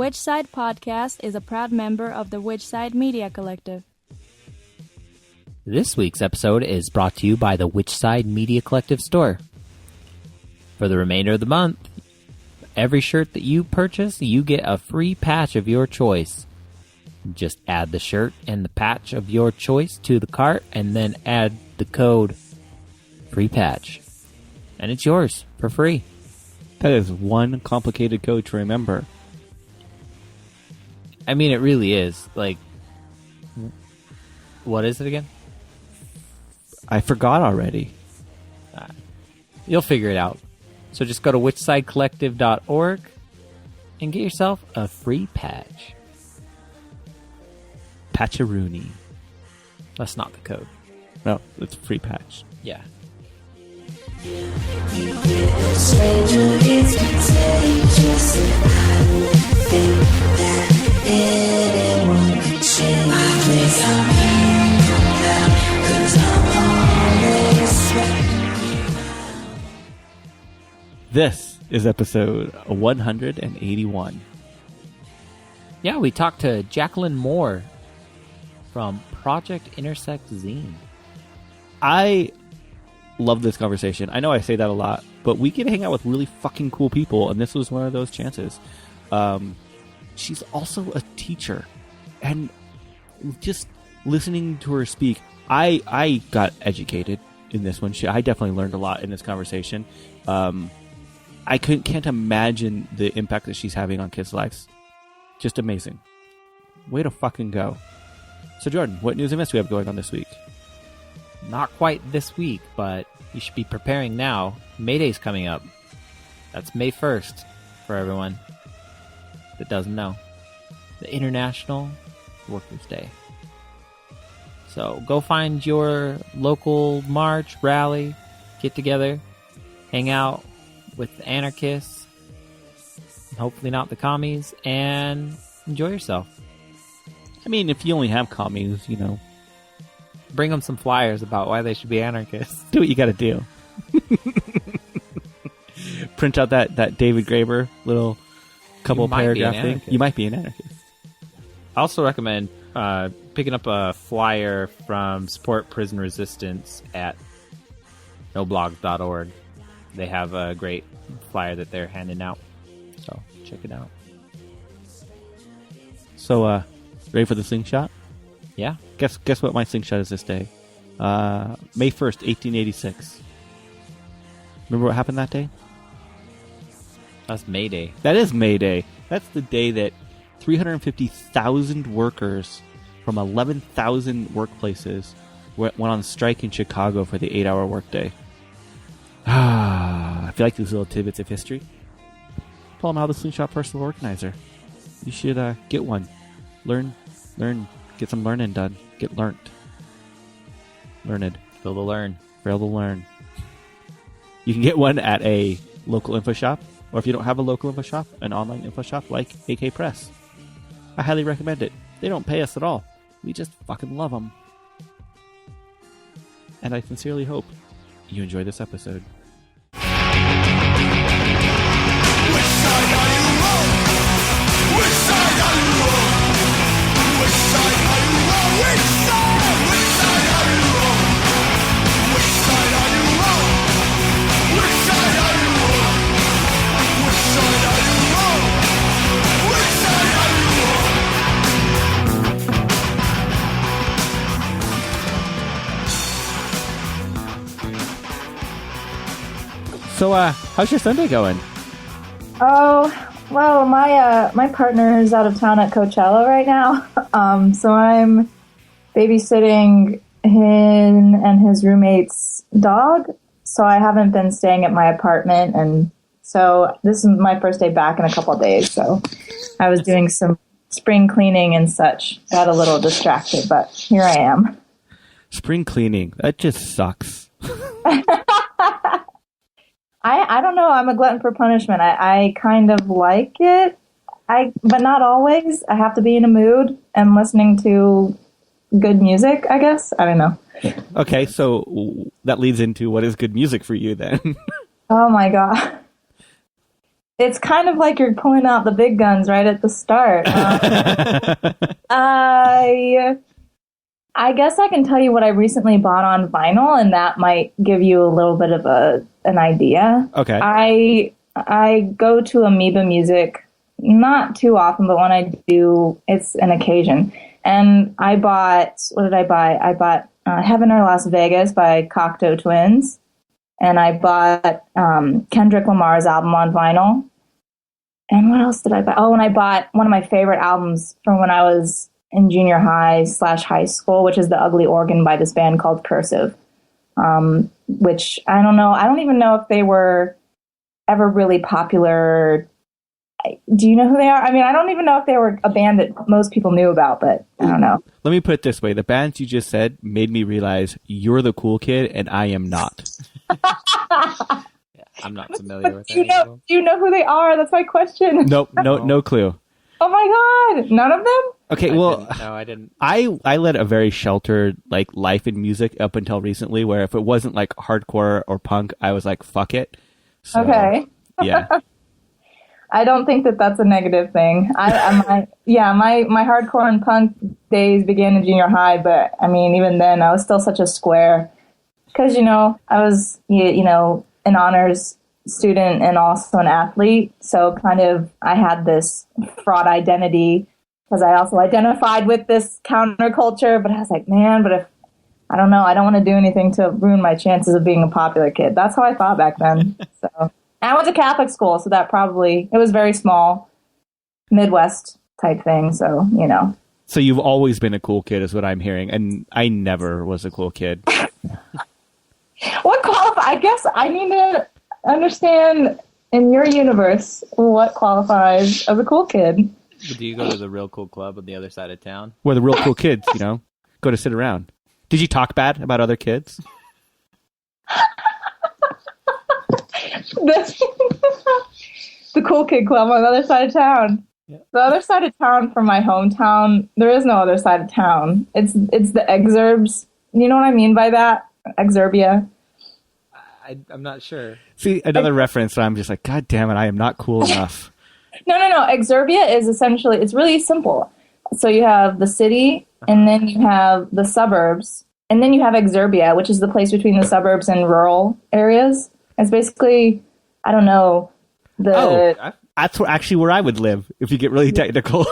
Which Side Podcast is a proud member of the Which Side Media Collective. This week's episode is brought to you by the Which Side Media Collective store. For the remainder of the month, every shirt that you purchase, you get a free patch of your choice. Just add the shirt and the patch of your choice to the cart and then add the code free patch. And it's yours for free. That is one complicated code to remember. I mean, it really is. Like, what is it again? I forgot already. You'll figure it out. So just go to whichsidecollective.org and get yourself a free patch. Patcharoony. That's not the code. No, it's free patch. Yeah. This is episode 181. Yeah, we talked to Jacqueline Moore from Project Intersect zine. I love this conversation. I know I say that a lot, but we get to hang out with really fucking cool people, and this was one of those chances. She's also a teacher, and just listening to her speak, I got educated in this one. I definitely learned a lot in this conversation. I can't imagine the impact that she's having on kids' lives. Just amazing. Way to fucking go. So, Jordan, what news and events do we have going on this week? Not quite this week, but you should be preparing now. May Day's coming up. That's May 1st for everyone that doesn't know. The International Workers' Day. So go find your local march, rally, get together, hang out with the anarchists, hopefully not the commies, and enjoy yourself. I mean, if you only have commies, you know. Bring them some flyers about why they should be anarchists. Do what you gotta do. Print out that David Graeber little couple paragraph thing. You might be an anarchist. I also recommend picking up a flyer from Support Prison Resistance at noblogs.org. They have a great flyer that they're handing out. So check it out. So, ready for the slingshot? Yeah. Guess what my slingshot is this day? May 1st, 1886. Remember what happened that day? That's May Day. That is May Day. That's the day that 350,000 workers from 11,000 workplaces went on strike in Chicago for the 8-hour workday. I feel like these little tidbits of history. Paul Mal, the Slingshot personal organizer. You should get one. Learn, get some learning done. Get learned. Learned. Build to learn. Fail to learn. You can get one at a local info shop, or if you don't have a local info shop, an online info shop like AK Press. I highly recommend it. They don't pay us at all. We just fucking love them. And I sincerely hope you enjoy this episode. Which side are you on? Which side are you on? Which side are you on? Which side? Which side are you on? Which side are you on? Which side are you on? Which side are you on? Which side are you on? So, how's your Sunday going? Oh, well, my partner is out of town at Coachella right now, so I'm babysitting him and his roommate's dog, so I haven't been staying at my apartment, and so this is my first day back in a couple of days, so I was doing some spring cleaning and such. Got a little distracted, but here I am. Spring cleaning, that just sucks. I don't know. I'm a glutton for punishment. I kind of like it, but not always. I have to be in a mood and listening to good music, I guess. I don't know. Okay, so that leads into what is good music for you then? Oh my God. it's kind of like you're pulling out the big guns right at the start. I guess I can tell you what I recently bought on vinyl, and that might give you a little bit of an idea. Okay. I go to Amoeba Music not too often, but when I do, it's an occasion. And I bought, what did I buy? I bought Heaven or Las Vegas by Cocteau Twins. And I bought Kendrick Lamar's album on vinyl. And what else did I buy? Oh, and I bought one of my favorite albums from when I was in junior high / high school, which is The Ugly Organ by this band called Cursive, which I don't know. I don't even know if they were ever really popular. Do you know who they are? I mean, I don't even know if they were a band that most people knew about, but I don't know. Let me put it this way. The bands you just said made me realize you're the cool kid and I am not. I'm not familiar with Do that. you know who they are? That's my question. Nope, no clue. Oh my God. None of them? Okay, well, I didn't. I led a very sheltered like life in music up until recently, where if it wasn't like hardcore or punk, I was like, fuck it. So, Okay. Yeah. I don't think that that's a negative thing. My hardcore and punk days began in junior high, but I mean, even then, I was still such a square because I was an honors student and also an athlete, so kind of I had this fraud identity because I also identified with this counterculture. But I was like, man, but if I don't know, I don't want to do anything to ruin my chances of being a popular kid. That's how I thought back then. So. And I went to Catholic school, so that it was very small, Midwest type thing. So, So you've always been a cool kid is what I'm hearing. And I never was a cool kid. What qualifies? I guess I need to understand in your universe what qualifies as a cool kid. Do you go to the real cool club on the other side of town? Where the real cool kids, go to sit around. Did you talk bad about other kids? The cool kid club on the other side of town. Yeah. The other side of town from my hometown, there is no other side of town. It's the exurbs. You know what I mean by that? Exurbia. I'm not sure. See, another reference, I'm just like, God damn it, I am not cool enough. No. Exurbia is essentially, it's really simple. So you have the city, and then you have the suburbs, and then you have exurbia, which is the place between the suburbs and rural areas. It's basically, I don't know, that's actually where I would live if you get really technical.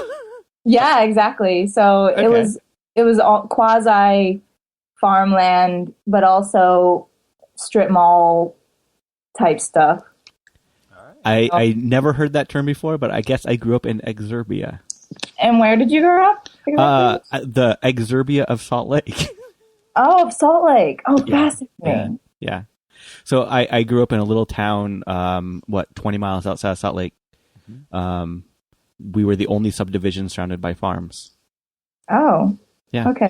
Yeah, exactly. So okay. it was all quasi farmland, but also strip mall type stuff. I never heard that term before, but I guess I grew up in exurbia. And where did you grow up? The exurbia of Salt Lake. Oh, of Salt Lake. Oh, Yeah. fascinating. Yeah. So I grew up in a little town, 20 miles outside of Salt Lake. Mm-hmm. We were the only subdivision surrounded by farms. Oh. Yeah. Okay.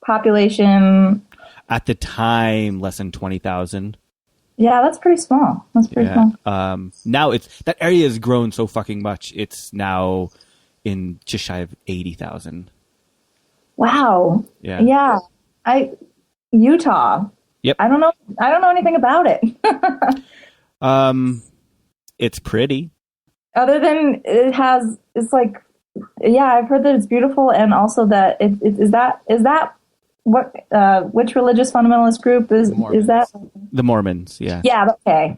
Population? At the time, less than 20,000. Yeah, that's pretty small. Small. Now that area has grown so fucking much. It's now in just shy of 80,000. Wow. Yeah. Yeah. Utah. Yep. I don't know anything about it. It's pretty. Other than it's like, yeah, I've heard that it's beautiful, and also that is that what which religious fundamentalist group is that? The Mormons, yeah. Yeah, okay.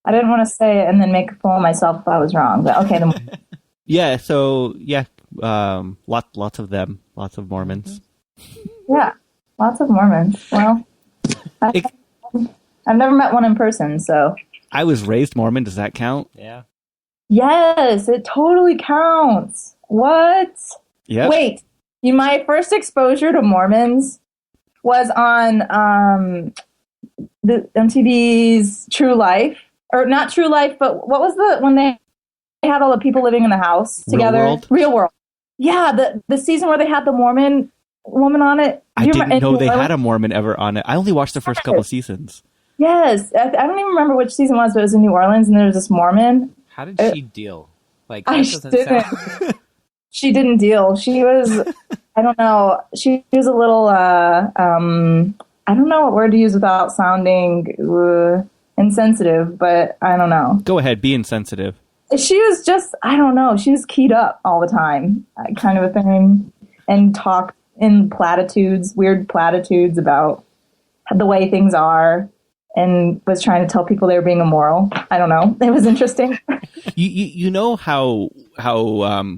I didn't want to say it and then make a fool of myself if I was wrong, but okay. Yeah, so yeah, lots of them, lots of Mormons. Yeah, lots of Mormons. Well, I've never met one in person, so. I was raised Mormon. Does that count? Yeah. Yes, it totally counts. What? Yeah. Wait, my first exposure to Mormons was on the MTV's True Life, or not True Life, but what was when they had all the people living in the house together? Real World. Yeah, the season where they had the Mormon woman on it. I didn't know they had a Mormon ever on it. I only watched the first couple seasons. Yes, I don't even remember which season it was, but it was in New Orleans, and there was this Mormon. How did she deal? Like, that doesn't sound... She didn't deal. She was, I don't know, she was a little, I don't know what word to use without sounding insensitive, but I don't know. Go ahead, be insensitive. she was just, I don't know, she was keyed up all the time, kind of a thing, and talked in platitudes, weird platitudes about the way things are, and was trying to tell people they were being immoral. I don't know. It was interesting. You know how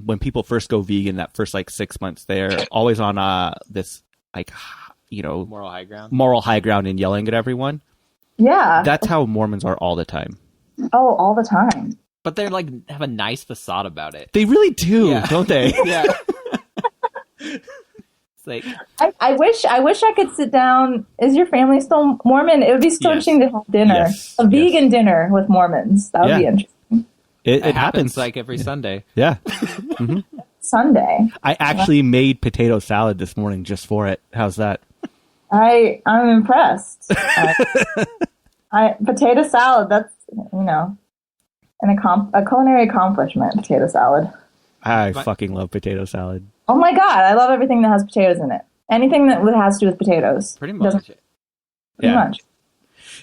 when people first go vegan, that first like 6 months, they're always on this like, you know, moral high ground and yelling at everyone. Yeah. That's how Mormons are all the time. Oh, all the time. But they're like have a nice facade about it. They really do, don't they? Yeah. It's like I wish I could sit down. Is your family still Mormon? It would be so interesting to have dinner, a vegan dinner with Mormons. That would be interesting. It happens like every Sunday. Yeah. Mm-hmm. Sunday. I actually made potato salad this morning just for it. How's that? I'm impressed. Potato salad. That's a culinary accomplishment. Potato salad. I fucking love potato salad. Oh my god, I love everything that has potatoes in it. Anything that has to do with potatoes. Pretty much. Pretty much.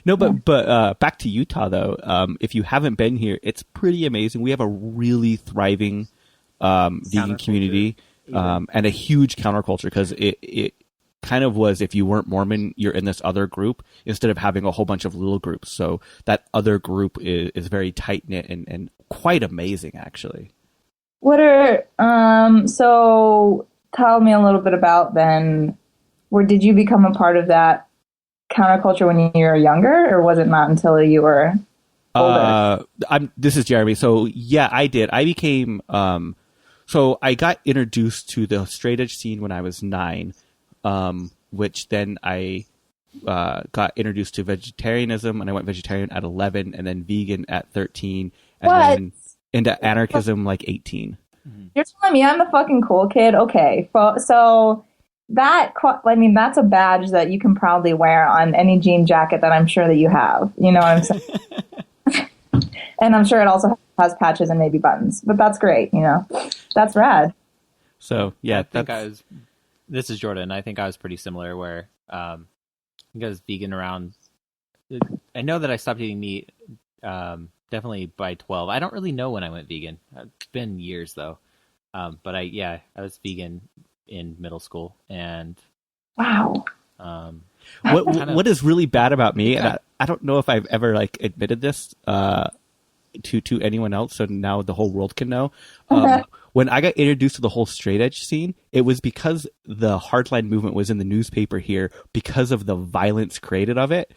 No, but back to Utah though. If you haven't been here, it's pretty amazing. We have a really thriving vegan community and a huge counterculture, because it kind of was, if you weren't Mormon, you're in this other group instead of having a whole bunch of little groups. So that other group is very tight knit and quite amazing, actually. What are so tell me a little bit about then, did you become a part of that counterculture when you were younger, or was it not until you were older? This is Jeremy. So yeah, I did. I became so I got introduced to the straight edge scene when I was 9, which then I got introduced to vegetarianism, and I went vegetarian at 11, and then vegan at 13, and then into anarchism like 18. You're telling me I'm the fucking cool kid? Okay. So that's a badge that you can proudly wear on any jean jacket that I'm sure that you have. You know what I'm saying? And I'm sure it also has patches and maybe buttons. But that's great, That's rad. So, yeah. This is Jordan. I think I was pretty similar where I think I was vegan around... I know that I stopped eating meat... definitely by 12. I don't really know when I went vegan. It's been years though. But I was vegan in middle school, and wow. What is really bad about me, and I don't know if I've ever like admitted this to anyone else, so now the whole world can know. When I got introduced to the whole straight edge scene, it was because the hardline movement was in the newspaper here because of the violence created of it.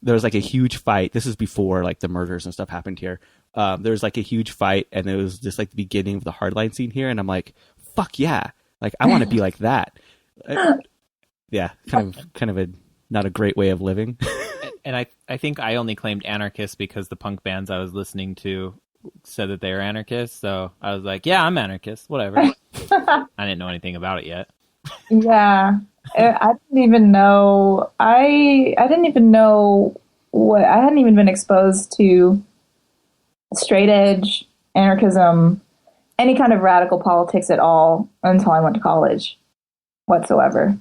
There was like a huge fight. This is before like the murders and stuff happened here. There was like a huge fight, and it was just like the beginning of the hardline scene here. And I'm like, fuck yeah. Like, I want to be like that. Yeah. Kind of a, not a great way of living. And I think I only claimed anarchist because the punk bands I was listening to said that they were anarchists. So I was like, yeah, I'm anarchist, whatever. I didn't know anything about it yet. Yeah. I didn't even know. I hadn't even been exposed to straight edge anarchism, any kind of radical politics at all until I went to college, whatsoever.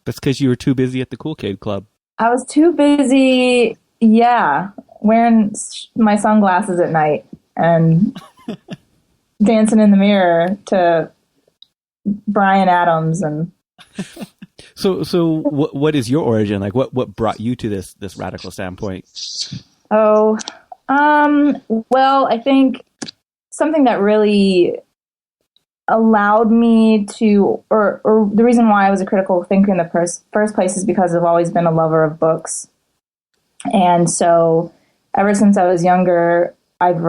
That's because you were too busy at the Cool Kid Club. I was too busy, wearing my sunglasses at night and dancing in the mirror to Bryan Adams and. So what is your origin? Like, what brought you to this radical standpoint? Oh, well, I think something that really allowed me to, or the reason why I was a critical thinker in the first place is because I've always been a lover of books. And so ever since I was younger, I've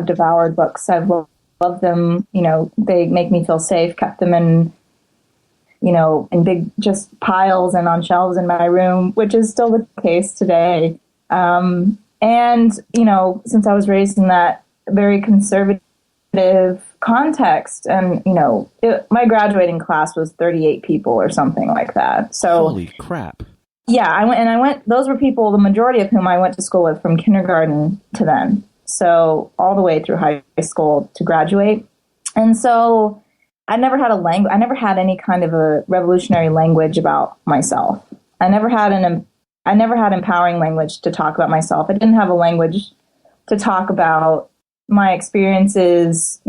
devoured books. I've loved them. They make me feel safe, kept them in big just piles and on shelves in my room, which is still the case today. And, since I was raised in that very conservative context and, my graduating class was 38 people or something like that. So holy crap. Yeah, I went, those were people, the majority of whom I went to school with from kindergarten to then. So all the way through high school to graduate. And so I never had I never had any kind of a revolutionary language about myself. I never had empowering language to talk about myself. I didn't have a language to talk about my experiences,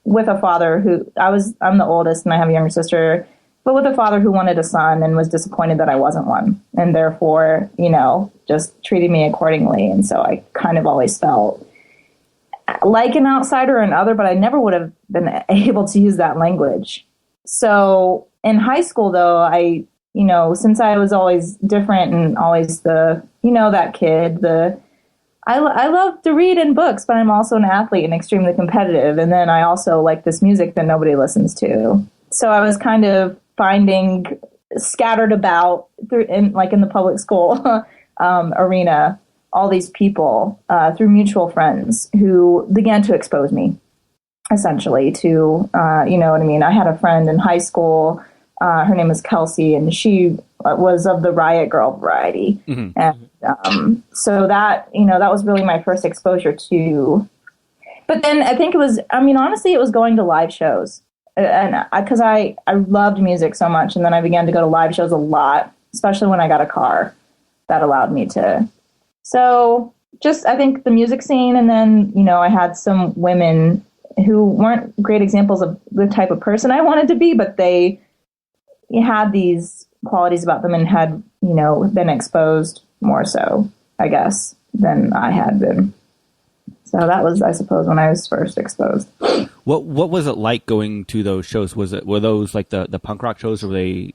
with a father I'm the oldest and I have a younger sister, but with a father who wanted a son and was disappointed that I wasn't one, and therefore, just treated me accordingly. And so I kind of always felt like an outsider and other, but I never would have been able to use that language. So in high school, though, I, since I was always different and always the, that kid, I love to read in books, but I'm also an athlete and extremely competitive. And then I also like this music that nobody listens to. So I was kind of finding scattered about in the public school arena, all these people through mutual friends who began to expose me, essentially, to, you know what I mean? I had a friend in high school, her name was Kelsey, and she was of the Riot Girl variety. Mm-hmm. And so that, that was really my first exposure to. But then I think honestly, it was going to live shows. And because I loved music so much, and then I began to go to live shows a lot, especially when I got a car. That allowed me to. So just, I think the music scene, and then, I had some women who weren't great examples of the type of person I wanted to be, but they had these qualities about them and had, been exposed more so, I guess, than I had been. So that was, I suppose, when I was first exposed. What was it like going to those shows? Were those like the punk rock shows, or were they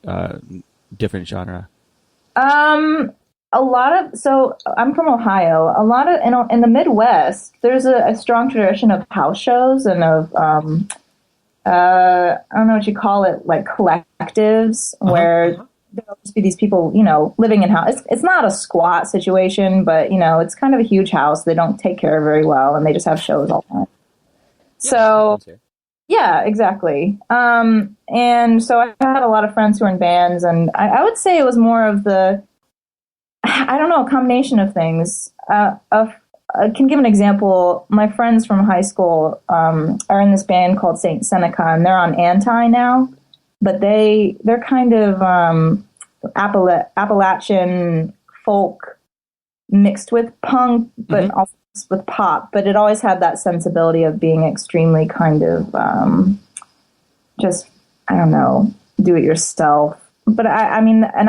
different genre? So I'm from Ohio. A lot of, in the Midwest, there's a strong tradition of house shows and of, I don't know what you call it, like collectives, where there'll just be these people, living in house. It's not a squat situation, but, it's kind of a huge house. They don't take care of very well, and they just have shows all the time. So, yeah, exactly. And so I had a lot of friends who were in bands, and I would say it was more of a combination of things. I can give an example. My friends from high school are in this band called Saint Seneca, and they're on Anti now, but they're kind of Appalachian folk mixed with punk, but also with pop. But it always had that sensibility of being extremely kind of do it yourself. But I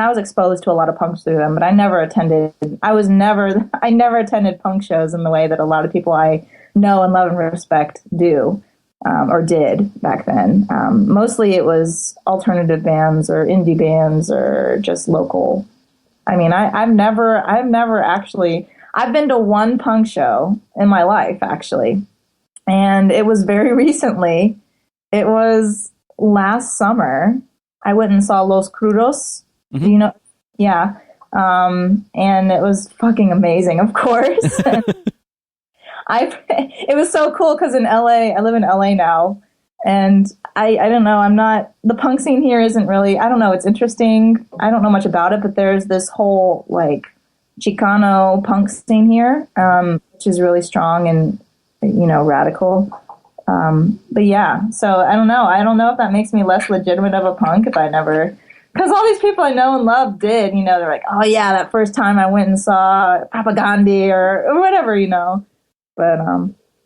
was exposed to a lot of punks through them, but I never attended punk shows in the way that a lot of people I know and love and respect do, or did back then. Mostly it was alternative bands or indie bands or just local. I've been to one punk show in my life, actually. And it was very recently. It was last summer. I went and saw Los Crudos, Yeah. And it was fucking amazing, of course. It was so cool because in LA, I live in LA now. And I don't know, the punk scene here isn't really, I don't know, it's interesting. I don't know much about it, but there's this whole like Chicano punk scene here, which is really strong and, radical. But yeah, so I don't know if that makes me less legitimate of a punk because all these people I know and love did, they're like, oh yeah, that first time I went and saw Papa Gandhi or whatever, but,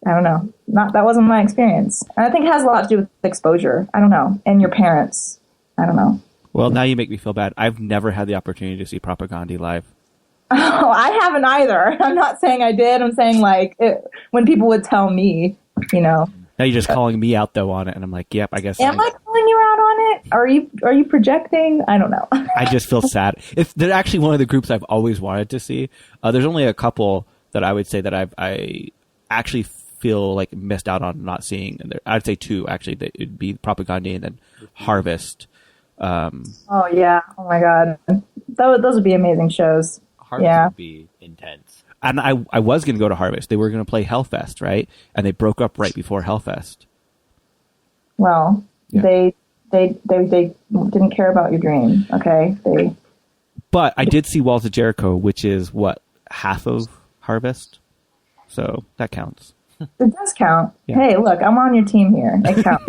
I don't know, that wasn't my experience. And I think it has a lot to do with exposure. I don't know. And your parents, I don't know. Well, now you make me feel bad. I've never had the opportunity to see Papa Gandhi live. Oh, I haven't either. I'm not saying I did. I'm saying when people would tell me, Now you're just calling me out though on it, and I'm like, yep, I guess. Am I calling you out on it? Are you projecting? I don't know. I just feel sad. They're actually one of the groups I've always wanted to see. There's only a couple that I would say that I actually feel like missed out on not seeing. And I'd say two actually. That it'd be Propaganda and then Harvest. Oh yeah! Oh my God! Those would be amazing shows. Harvest would be intense. And I was going to go to Harvest. They were going to play Hellfest, right? And they broke up right before Hellfest. Well, yeah. They didn't care about your dream, okay? But I did see Walls of Jericho, which is half of Harvest, so that counts. It does count. Yeah. Hey, look, I'm on your team here. It counts.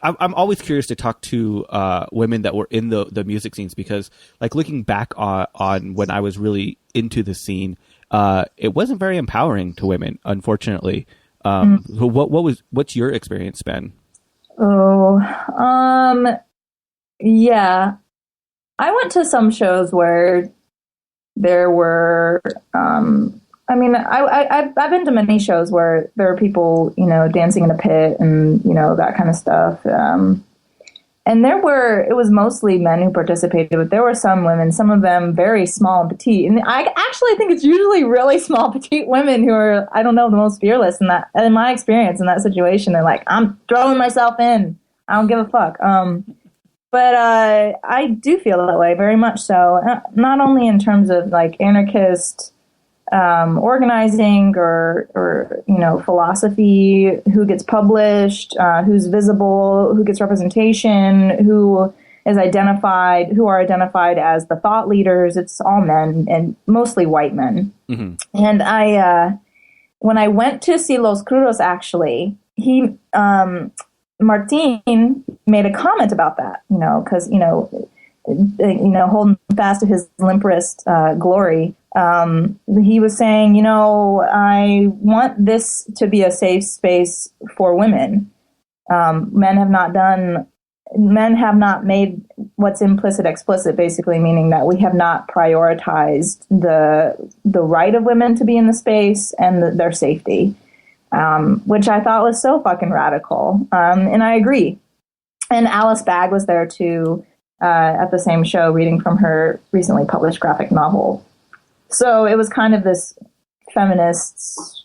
I'm always curious to talk to women that were in the music scenes, because like looking back on when I was really into the scene, it wasn't very empowering to women, unfortunately. So what's your experience been? Yeah, I went to some shows where there were, I've been to many shows where there are people, dancing in a pit and, that kind of stuff. And it was mostly men who participated, but there were some women, some of them very small and petite. And I actually think it's usually really small, petite women who are, I don't know, the most fearless in that, in my experience in that situation. They're like, I'm throwing myself in. I don't give a fuck. But I do feel that way, very much so. Not only in terms of like anarchist organizing or philosophy, who gets published, who's visible, who gets representation, who are identified as the thought leaders. It's all men, and mostly white men. Mm-hmm. And when I went to see Los Crudos, actually, Martin made a comment about that, because, holding fast to his limp wrist glory. He was saying, I want this to be a safe space for women. Men have not made what's implicit explicit, basically meaning that we have not prioritized the right of women to be in the space and their safety, which I thought was so fucking radical. And I agree. And Alice Bagg was there too, at the same show, reading from her recently published graphic novel. So it was kind of this feminist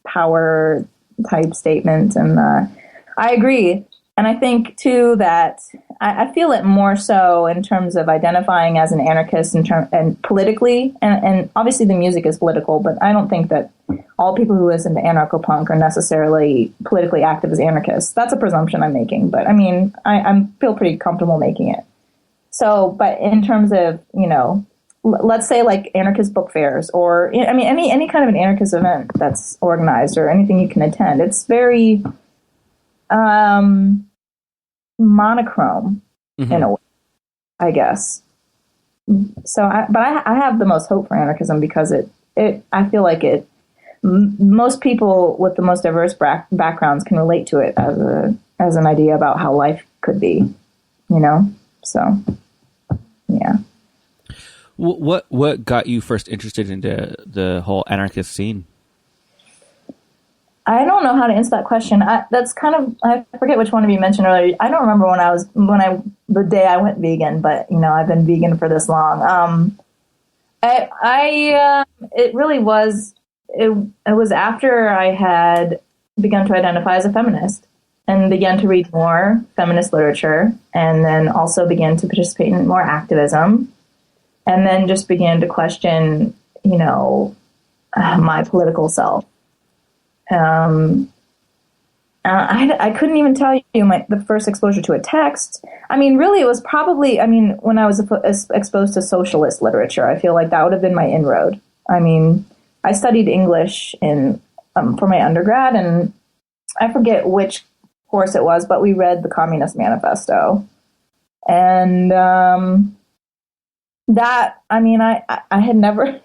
power type statement. And I agree. And I think, too, that I feel it more so in terms of identifying as an anarchist and politically. And obviously the music is political, but I don't think that all people who listen to anarcho-punk are necessarily politically active as anarchists. That's a presumption I'm making. But, I mean, I feel pretty comfortable making it. So, but in terms of, let's say like anarchist book fairs or, any kind of an anarchist event that's organized or anything you can attend, it's very monochrome in a way, I guess. So, I have the most hope for anarchism because I feel like most people with the most diverse backgrounds can relate to it as an idea about how life could be, so, yeah. What got you first interested into the whole anarchist scene? I don't know how to answer that question. That's kind of, I forget which one of you mentioned earlier. I don't remember the day I went vegan, but I've been vegan for this long. It really was. It was after I had begun to identify as a feminist and began to read more feminist literature, and then also began to participate in more activism, and then just began to question, my political self. I couldn't even tell you the first exposure to a text. Really, it was probably, when I was exposed to socialist literature, I feel like that would have been my inroad. I studied English for my undergrad, and I forget which course it was, but we read the Communist Manifesto. And I had never,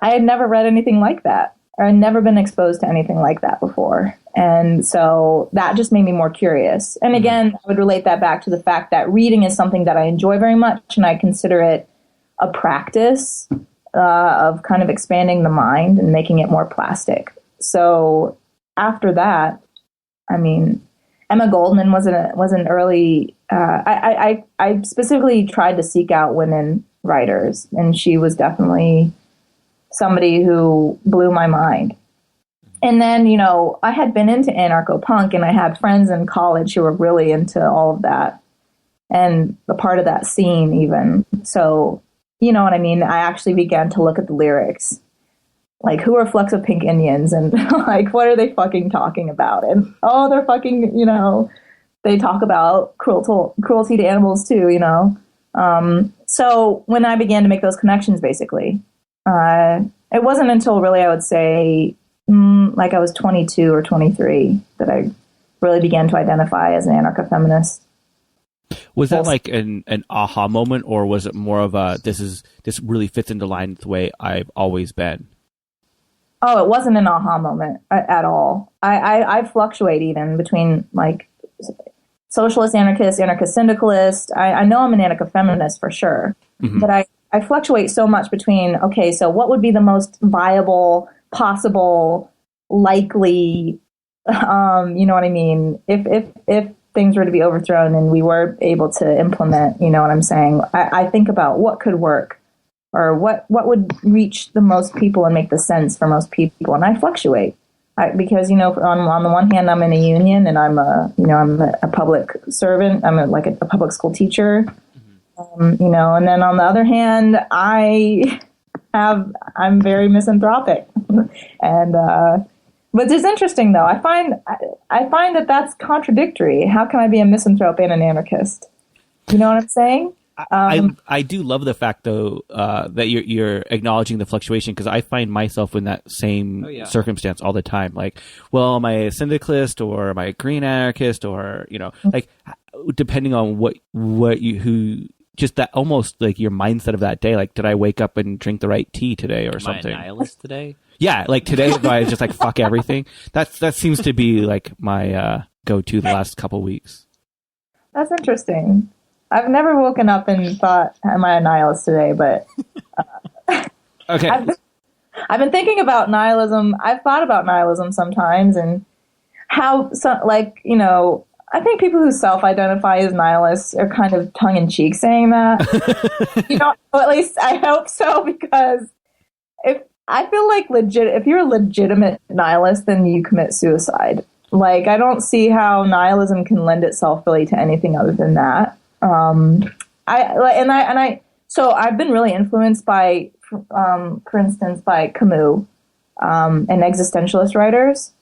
I had never read anything like that. Or I'd never been exposed to anything like that before. And so that just made me more curious. And again, I would relate that back to the fact that reading is something that I enjoy very much, and I consider it a practice of kind of expanding the mind and making it more plastic. So after that, Emma Goldman was an early, I specifically tried to seek out women writers, and she was definitely somebody who blew my mind. And then, I had been into anarcho-punk, and I had friends in college who were really into all of that and a part of that scene even. So, you know what I mean? I actually began to look at the lyrics. Like, who are Flecks of Pink Indians? And like, what are they fucking talking about? And, they're fucking, they talk about cruelty to animals too, So when I began to make those connections, basically, it wasn't until really, I would say, like I was 22 or 23 that I really began to identify as an anarcho-feminist. Was that like an aha moment, or was it more of a this really fits into line with the way I've always been? Oh, it wasn't an aha moment at all. I fluctuate even between like socialist, anarchist, syndicalist. I know I'm an anarcho-feminist for sure, but I fluctuate so much between, okay, so what would be the most viable, possible, likely, you know what I mean? If things were to be overthrown and we were able to implement, you know what I'm saying? I think about what could work or what would reach the most people and make the sense for most people. And I fluctuate because, you know, on the one hand, I'm in a union and I'm a public servant. I'm a public school teacher, you know, and then on the other hand, I'm very misanthropic and, but it's interesting though. I find that that's contradictory. How can I be a misanthrope and an anarchist? You know what I'm saying? I do love the fact though that you're acknowledging the fluctuation, because I find myself in that same circumstance all the time. Like, well, am I a syndicalist or am I a green anarchist, or you know, like depending on who. Just that, almost like your mindset of that day. Like, did I wake up and drink the right tea today or something? Am I a nihilist today? Yeah, like today, I was just like, fuck everything. That seems to be like my go-to the last couple weeks. That's interesting. I've never woken up and thought, am I a nihilist today? But okay. I've been thinking about nihilism. I've thought about nihilism sometimes and how, you know, I think people who self-identify as nihilists are kind of tongue-in-cheek saying that. You know, at least I hope so, because I feel like if you're a legitimate nihilist, then you commit suicide. Like, I don't see how nihilism can lend itself really to anything other than that. So I've been really influenced by, for instance, by Camus, and existentialist writers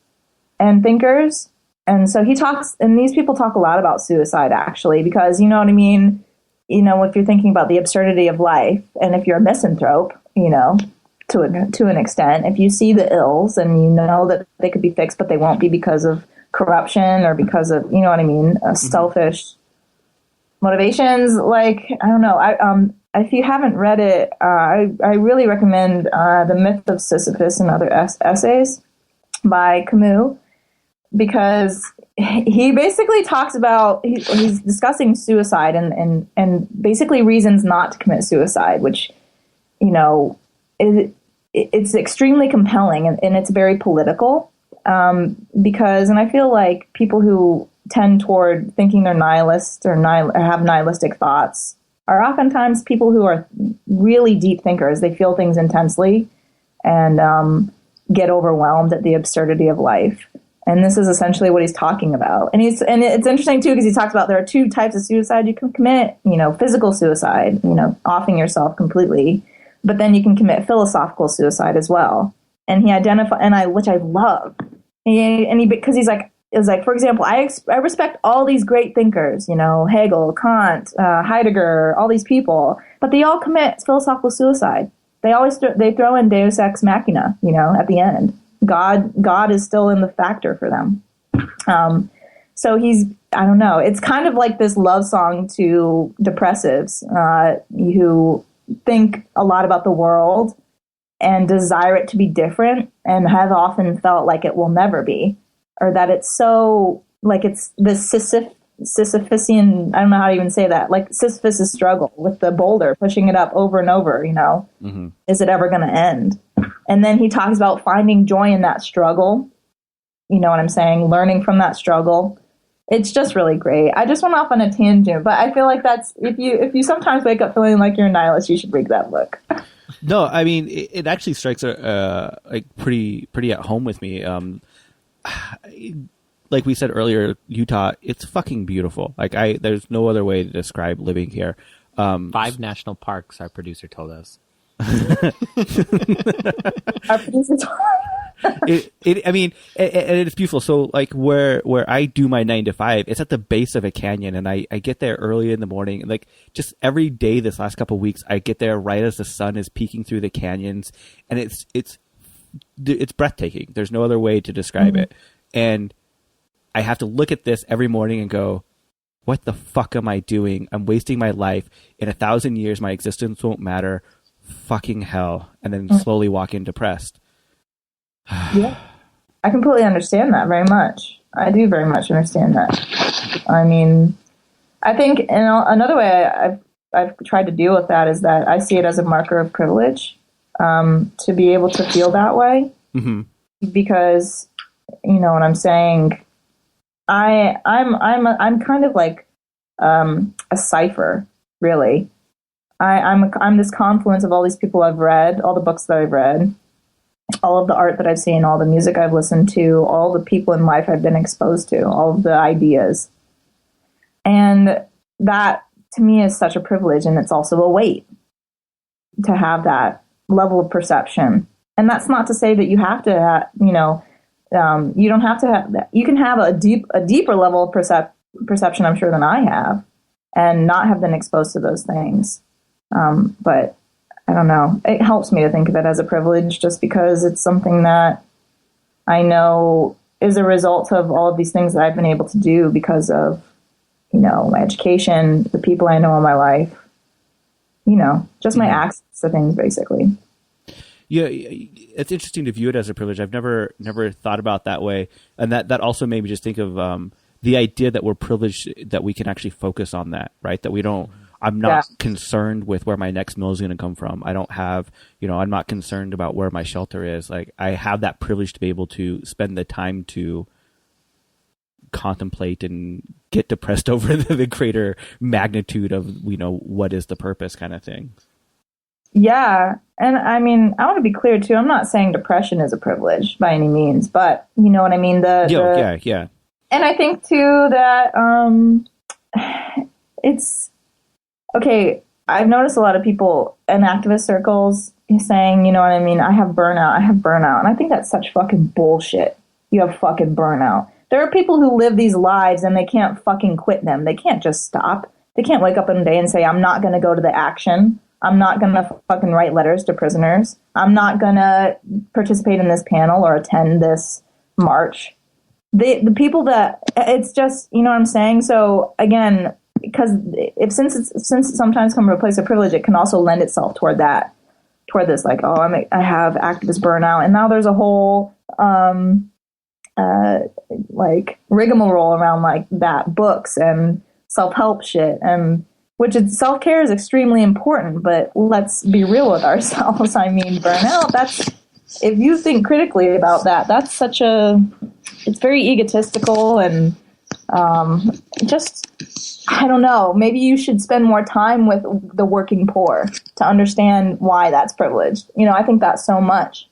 and thinkers. And so he talks, and these people talk a lot about suicide, actually, because, you know what I mean? You know, if you're thinking about the absurdity of life, and if you're a misanthrope, you know, to an extent, if you see the ills and you know that they could be fixed, but they won't be because of corruption or because of, you know what I mean, selfish motivations. Like, I don't know. If you haven't read it, I really recommend The Myth of Sisyphus and Other Essays by Camus, because he basically talks about, he's discussing suicide and basically reasons not to commit suicide, which, you know, it's extremely compelling and it's very political, because, and I feel like people who tend toward thinking they're nihilist or have nihilistic thoughts are oftentimes people who are really deep thinkers. They feel things intensely and get overwhelmed at the absurdity of life. And this is essentially what he's talking about. And it's interesting too, because he talks about there are two types of suicide you can commit. You know, physical suicide, you know, offing yourself completely, but then you can commit philosophical suicide as well. And he identified, which I love. Because he's like, for example, I respect all these great thinkers, you know, Hegel, Kant, Heidegger, all these people, but they all commit philosophical suicide. They always they throw in Deus ex machina, you know, at the end. God is still in the factor for them. So I don't know. It's kind of like this love song to depressives who think a lot about the world and desire it to be different and have often felt like it will never be, or that it's so, like, it's this Sisyphusian, I don't know how to even say that, like Sisyphus' struggle with the boulder, pushing it up over and over, you know, Is it ever going to end? And then he talks about finding joy in that struggle. You know what I'm saying? Learning from that struggle. It's just really great. I just went off on a tangent, but I feel like that's, if you sometimes wake up feeling like you're a nihilist, you should read that book. No, I mean, it actually strikes like pretty at home with me. Like we said earlier, Utah, it's fucking beautiful. Like there's no other way to describe living here. 5 national parks, our producer told us. Our producer told I mean, it's beautiful. So, like, where I do my 9 to 5, it's at the base of a canyon, and I get there early in the morning. And, like, just every day this last couple of weeks, I get there right as the sun is peeking through the canyons, and it's breathtaking. There's no other way to describe it. And I have to look at this every morning and go, what the fuck am I doing? I'm wasting my life. In 1,000 years, my existence won't matter. Fucking hell. And then slowly walk in depressed. Yeah. I completely understand that very much. I do very much understand that. I mean, I think another way I've tried to deal with that is that I see it as a marker of privilege, to be able to feel that way. Mm-hmm. Because, you know what I'm saying? I'm kind of like a cipher, really. I'm this confluence of all these people I've read, all the books that I've read, all of the art that I've seen, all the music I've listened to, all the people in life I've been exposed to, all of the ideas. And that, to me, is such a privilege, and it's also a weight to have that level of perception. And that's not to say that you have to, you don't have to have that. You can have a deeper level of perception, I'm sure, than I have, and not have been exposed to those things. But I don't know. It helps me to think of it as a privilege, just because it's something that I know is a result of all of these things that I've been able to do because of, my education, the people I know in my life, just my access to things, basically. Yeah, it's interesting to view it as a privilege. I've never thought about that way, and that also made me just think of the idea that we're privileged, that we can actually focus on that, right? That we don't. I'm not concerned with where my next meal is going to come from. I don't have, I'm not concerned about where my shelter is. Like, I have that privilege to be able to spend the time to contemplate and get depressed over the greater magnitude of, what is the purpose kind of thing. Yeah. And I mean, I want to be clear too. I'm not saying depression is a privilege by any means, but you know what I mean? Yeah. And I think too that, it's okay. I've noticed a lot of people in activist circles saying, you know what I mean? I have burnout. And I think that's such fucking bullshit. You have fucking burnout. There are people who live these lives and they can't fucking quit them. They can't just stop. They can't wake up in a day and say, I'm not going to go to the action. I'm not going to fucking write letters to prisoners. I'm not going to participate in this panel or attend this march. The people that, it's just, you know what I'm saying? So again, because since it sometimes comes from a place of privilege, it can also lend itself toward this, like, I have activist burnout. And now there's a whole, like rigmarole around like that, books and self-help shit, and which self-care is extremely important, but let's be real with ourselves. I mean, burnout, if you think critically about that, that's it's very egotistical and just, I don't know, maybe you should spend more time with the working poor to understand why that's privileged. I think that so much,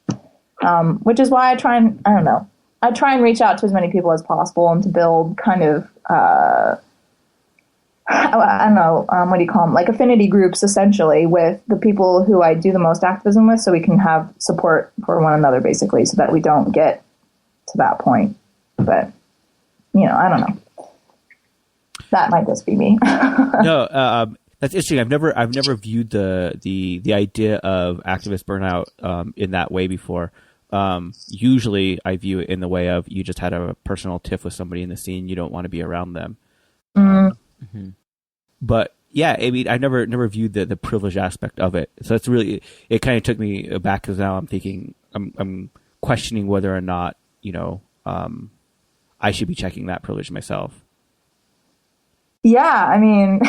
which is why I try and reach out to as many people as possible and to build kind of, I don't know, what do you call them? Like affinity groups, essentially, with the people who I do the most activism with, so we can have support for one another, basically, so that we don't get to that point. But, I don't know. That might just be me. No, that's interesting. I've never viewed the idea of activist burnout in that way before. Usually I view it in the way of, you just had a personal tiff with somebody in the scene, you don't want to be around them. Mm-hmm. But yeah, I mean, I never viewed the privilege aspect of it. So that's really, it kind of took me back, because now I'm thinking, I'm questioning whether or not, I should be checking that privilege myself. Yeah, I mean,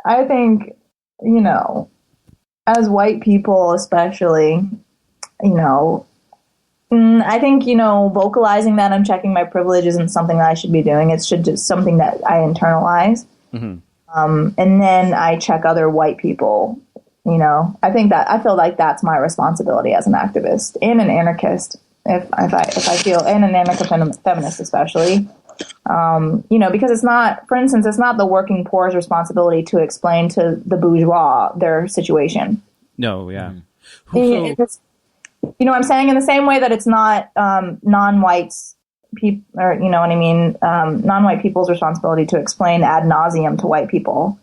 I think, as white people especially, I think, vocalizing that I'm checking my privilege isn't something that I should be doing. It's just something that I internalize. Mm-hmm. And then I check other white people, I feel like that's my responsibility as an activist and an anarchist. If I feel, and an anarcho-feminist especially, because it's not, for instance, it's not the working poor's responsibility to explain to the bourgeois their situation. No, yeah. It's, what I'm saying? In the same way that it's not non-whites people, or what I mean, non-white people's responsibility to explain ad nauseum to white people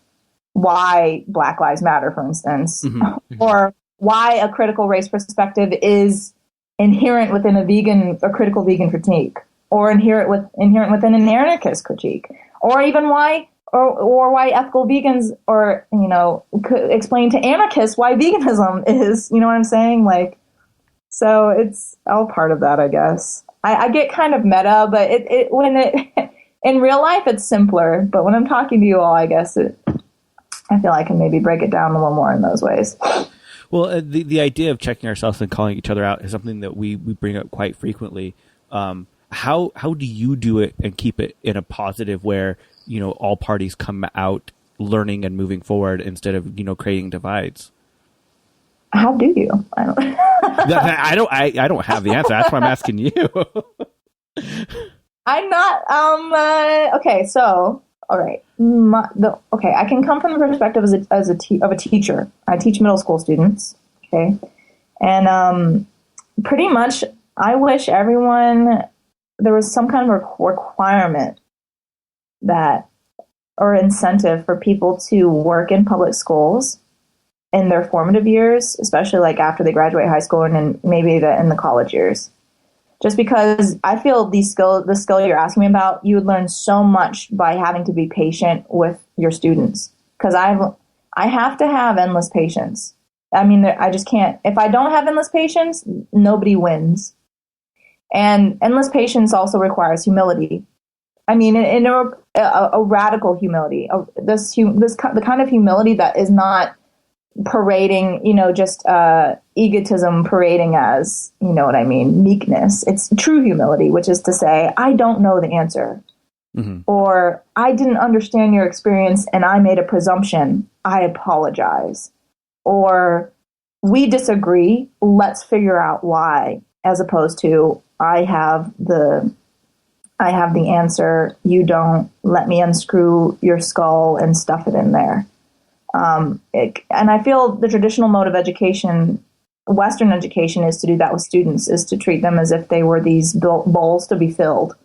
why Black Lives Matter, for instance, mm-hmm. or why a critical race perspective is inherent within a critical vegan critique. or inherent within an anarchist critique, or even why ethical vegans, or, could explain to anarchists why veganism is, you know what I'm saying? Like, so it's all part of that, I guess. I get kind of meta, but in real life, it's simpler. But when I'm talking to you all, I guess I feel I can maybe break it down a little more in those ways. Well, the idea of checking ourselves and calling each other out is something that we bring up quite frequently. How do you do it and keep it in a positive where, all parties come out learning and moving forward instead of, creating divides? How do you? I don't have the answer. That's why I'm asking you. I'm not, okay, so, all right. I can come from the perspective of a teacher. I teach middle school students. Okay. And, pretty much I wish there was some kind of requirement or incentive for people to work in public schools in their formative years, especially like after they graduate high school and then maybe in the college years. Just because I feel the skill you're asking me about, you would learn so much by having to be patient with your students. Because I have to have endless patience. I mean, I just can't. If I don't have endless patience, nobody wins. And endless patience also requires humility. I mean, in a radical humility, the kind of humility that is not parading, just egotism parading as, you know what I mean, meekness. It's true humility, which is to say, I don't know the answer. Mm-hmm. Or I didn't understand your experience and I made a presumption. I apologize. Or we disagree. Let's figure out why, as opposed to I have the answer. You don't. Let me unscrew your skull and stuff it in there. And I feel the traditional mode of education, Western education, is to do that with students, is to treat them as if they were these bowls to be filled,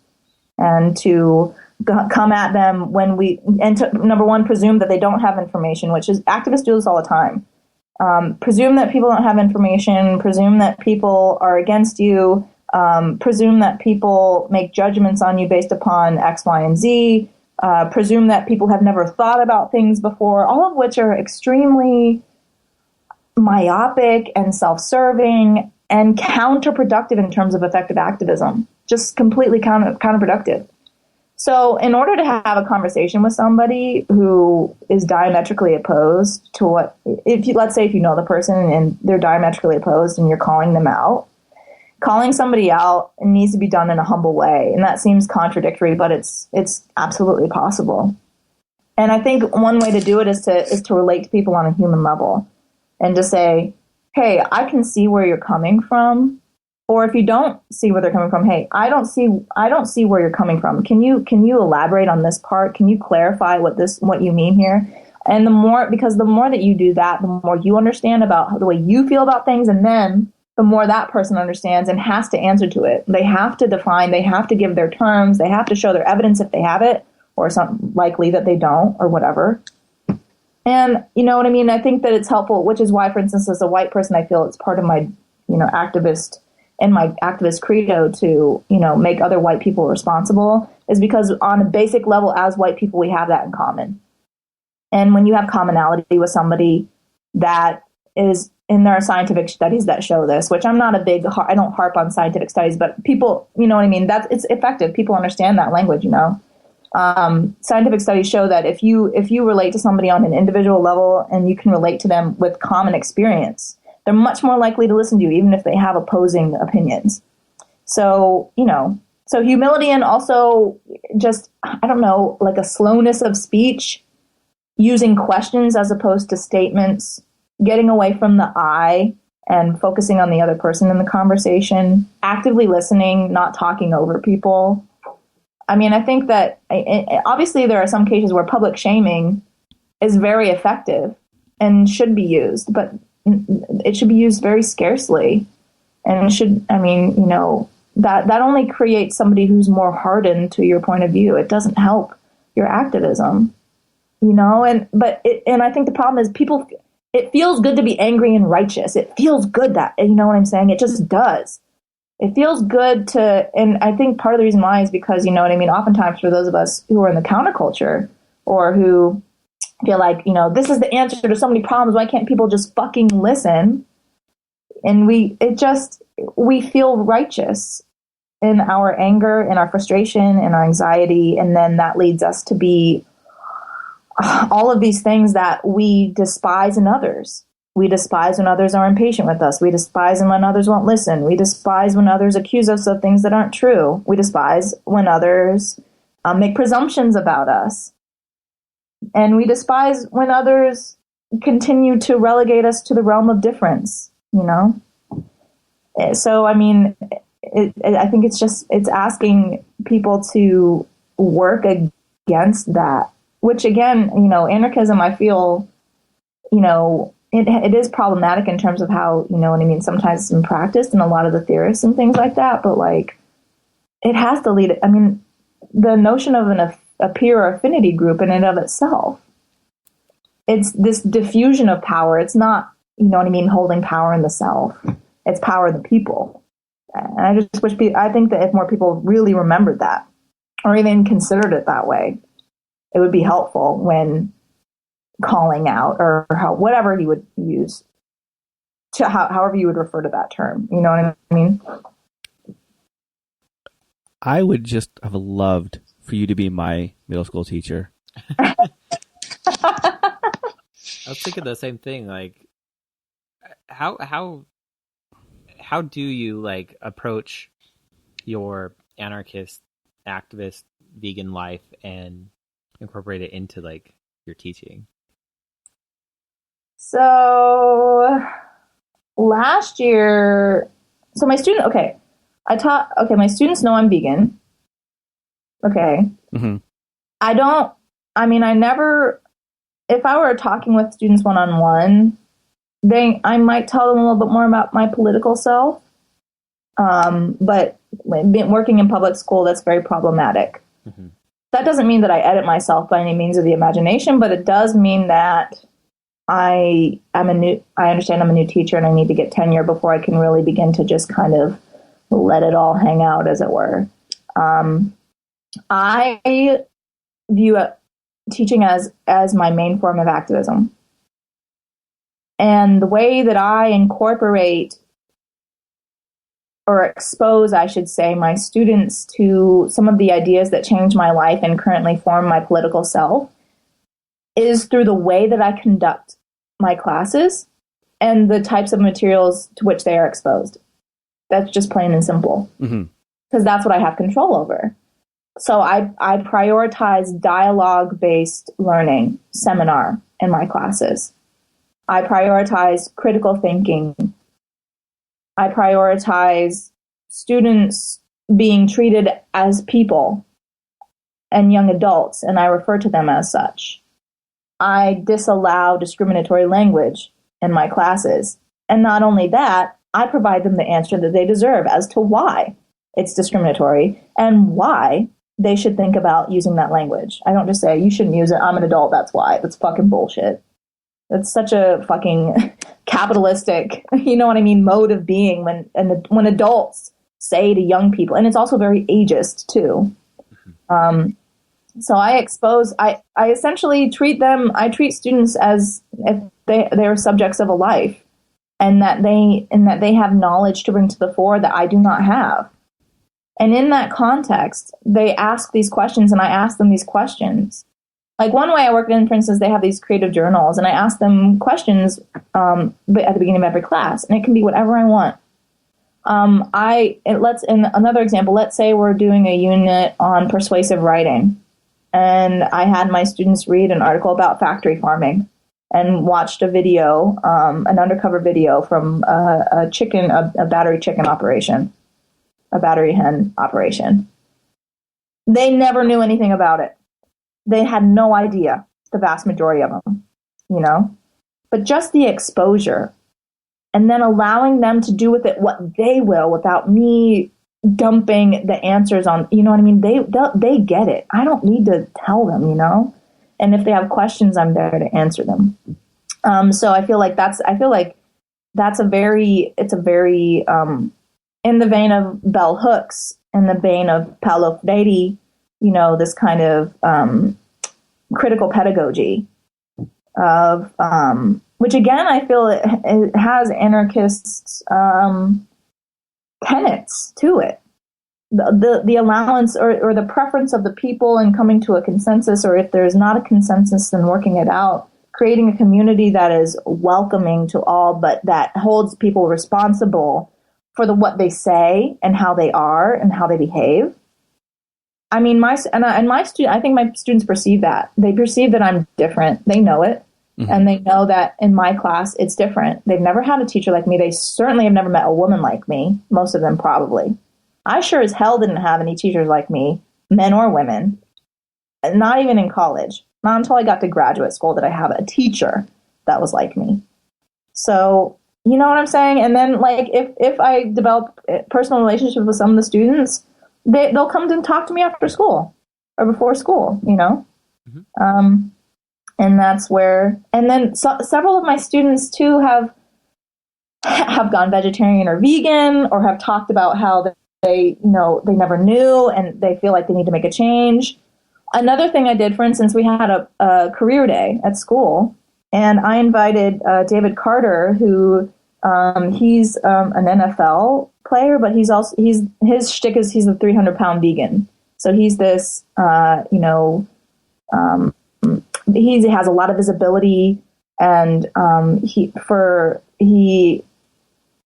and to come at them number one, presume that they don't have information, which is activists do this all the time. Presume that people don't have information, presume that people are against you, presume that people make judgments on you based upon X, Y, and Z, presume that people have never thought about things before, all of which are extremely myopic and self-serving and counterproductive in terms of effective activism, just completely counterproductive. So in order to have a conversation with somebody who is diametrically opposed to let's say if you know the person and they're diametrically opposed and you're calling them out, calling somebody out needs to be done in a humble way. And that seems contradictory, but it's absolutely possible. And I think one way to do it is to relate to people on a human level and to say, hey, I can see where you're coming from. Or if you don't see where they're coming from, hey, I don't see where you're coming from. Can you elaborate on this part? Can you clarify what you mean here? And the more that you do that, the more you understand about the way you feel about things, and then the more that person understands and has to answer to it. They have to define, they have to give their terms, they have to show their evidence if they have it, or something likely that they don't, or whatever. And you know what I mean? I think that it's helpful, which is why, for instance, as a white person, I feel it's part of my, activist credo to, make other white people responsible, is because on a basic level, as white people, we have that in common. And when you have commonality with somebody that is, and there are scientific studies that show this, which I don't harp on scientific studies, but people, you know what I mean? It's effective. People understand that language, Scientific studies show that if you relate to somebody on an individual level and you can relate to them with common experience, they're much more likely to listen to you, even if they have opposing opinions. So, so humility, and also just, like a slowness of speech, using questions as opposed to statements, getting away from the I and focusing on the other person in the conversation, actively listening, not talking over people. I mean, I think that obviously there are some cases where public shaming is very effective and should be used, but it should be used very scarcely. And that only creates somebody who's more hardened to your point of view. It doesn't help your activism, and I think the problem is it feels good to be angry and righteous. It feels good that, you know what I'm saying? It just does. it feels good to, and I think part of the reason why is because, you know what I mean, oftentimes for those of us who are in the counterculture or who feel like, you know, this is the answer to so many problems, why can't people just fucking listen? And we feel righteous in our anger, in our frustration, in our anxiety, and then that leads us to be all of these things that we despise in others. We despise when others are impatient with us. We despise when others won't listen. We despise when others accuse us of things that aren't true. We despise when others make presumptions about us. And we despise when others continue to relegate us to the realm of difference, you know? So, I mean, I think it's asking people to work against that, which again, you know, anarchism, I feel, you know, it is problematic in terms of how, you know what I mean, sometimes it's been practiced in a lot of the theorists and things like that, but like, it has to lead, I mean, the notion of a peer or affinity group in and of itself, it's this diffusion of power. It's not, you know what I mean, holding power in the self. It's power in the people. And I just wish, I think that if more people really remembered that or even considered it that way, it would be helpful when calling out or whatever you would use to however you would refer to that term. You know what I mean? I would just have loved for you to be my middle school teacher. I was thinking the same thing. Like, how do you like approach your anarchist, activist, vegan life and incorporate it into like your teaching? So last year, so my student, my students know I'm vegan. Okay. Mm-hmm. I never, if I were talking with students one-on-one, I might tell them a little bit more about my political self. But working in public school, that's very problematic. Mm-hmm. That doesn't mean that I edit myself by any means of the imagination, but it does mean that I understand I'm a new teacher and I need to get tenure before I can really begin to just kind of let it all hang out, as it were. I view teaching as my main form of activism. And the way that I incorporate or expose, I should say, my students to some of the ideas that change my life and currently form my political self is through the way that I conduct my classes and the types of materials to which they are exposed. That's just plain and simple. Mm-hmm. Because that's what I have control over. So I prioritize dialogue-based learning seminar in my classes. I prioritize critical thinking. I prioritize students being treated as people and young adults, and I refer to them as such. I disallow discriminatory language in my classes. And not only that, I provide them the answer that they deserve as to why it's discriminatory and why they should think about using that language. I don't just say, you shouldn't use it. I'm an adult. That's why. That's fucking bullshit. That's such a fucking capitalistic, you know what I mean, mode of being when adults say to young people, and it's also very ageist too. So I essentially treat students as if they are subjects of a life, and that they have knowledge to bring to the fore that I do not have. And in that context, they ask these questions, and I ask them these questions. Like one way I work in, for instance, they have these creative journals, and I ask them questions at the beginning of every class, and it can be whatever I want. In another example, let's say we're doing a unit on persuasive writing, and I had my students read an article about factory farming and watched a video, an undercover video from a battery chicken operation, a battery hen operation. They never knew anything about it. They had no idea, the vast majority of them, you know, but just the exposure and then allowing them to do with it what they will without me dumping the answers on, you know what I mean? They get it. I don't need to tell them, you know, and if they have questions, I'm there to answer them. So I feel like that's a very in the vein of bell hooks, in the vein of Paulo Freire, this kind of critical pedagogy of which again I feel it has anarchist tenets to it. The allowance or the preference of the people and coming to a consensus, or if there's not a consensus, then working it out, creating a community that is welcoming to all, but that holds people responsible for what they say and how they are and how they behave. I mean, I think my students perceive that. They perceive that I'm different. They know it. Mm-hmm. And they know that in my class, it's different. They've never had a teacher like me. They certainly have never met a woman like me. Most of them probably. I sure as hell didn't have any teachers like me, men or women. Not even in college. Not until I got to graduate school did I have a teacher that was like me. So, you know what I'm saying? And then, like, if I develop a personal relationship with some of the students, they'll come and talk to me after school or before school, Mm-hmm. And that's where, and then several of my students too have gone vegetarian or vegan, or have talked about how they never knew and they feel like they need to make a change. Another thing I did, for instance, we had a career day at school, and I invited David Carter, who he's an NFL player, but his shtick is he's a 300-pound vegan. So he's this, he has a lot of visibility, and he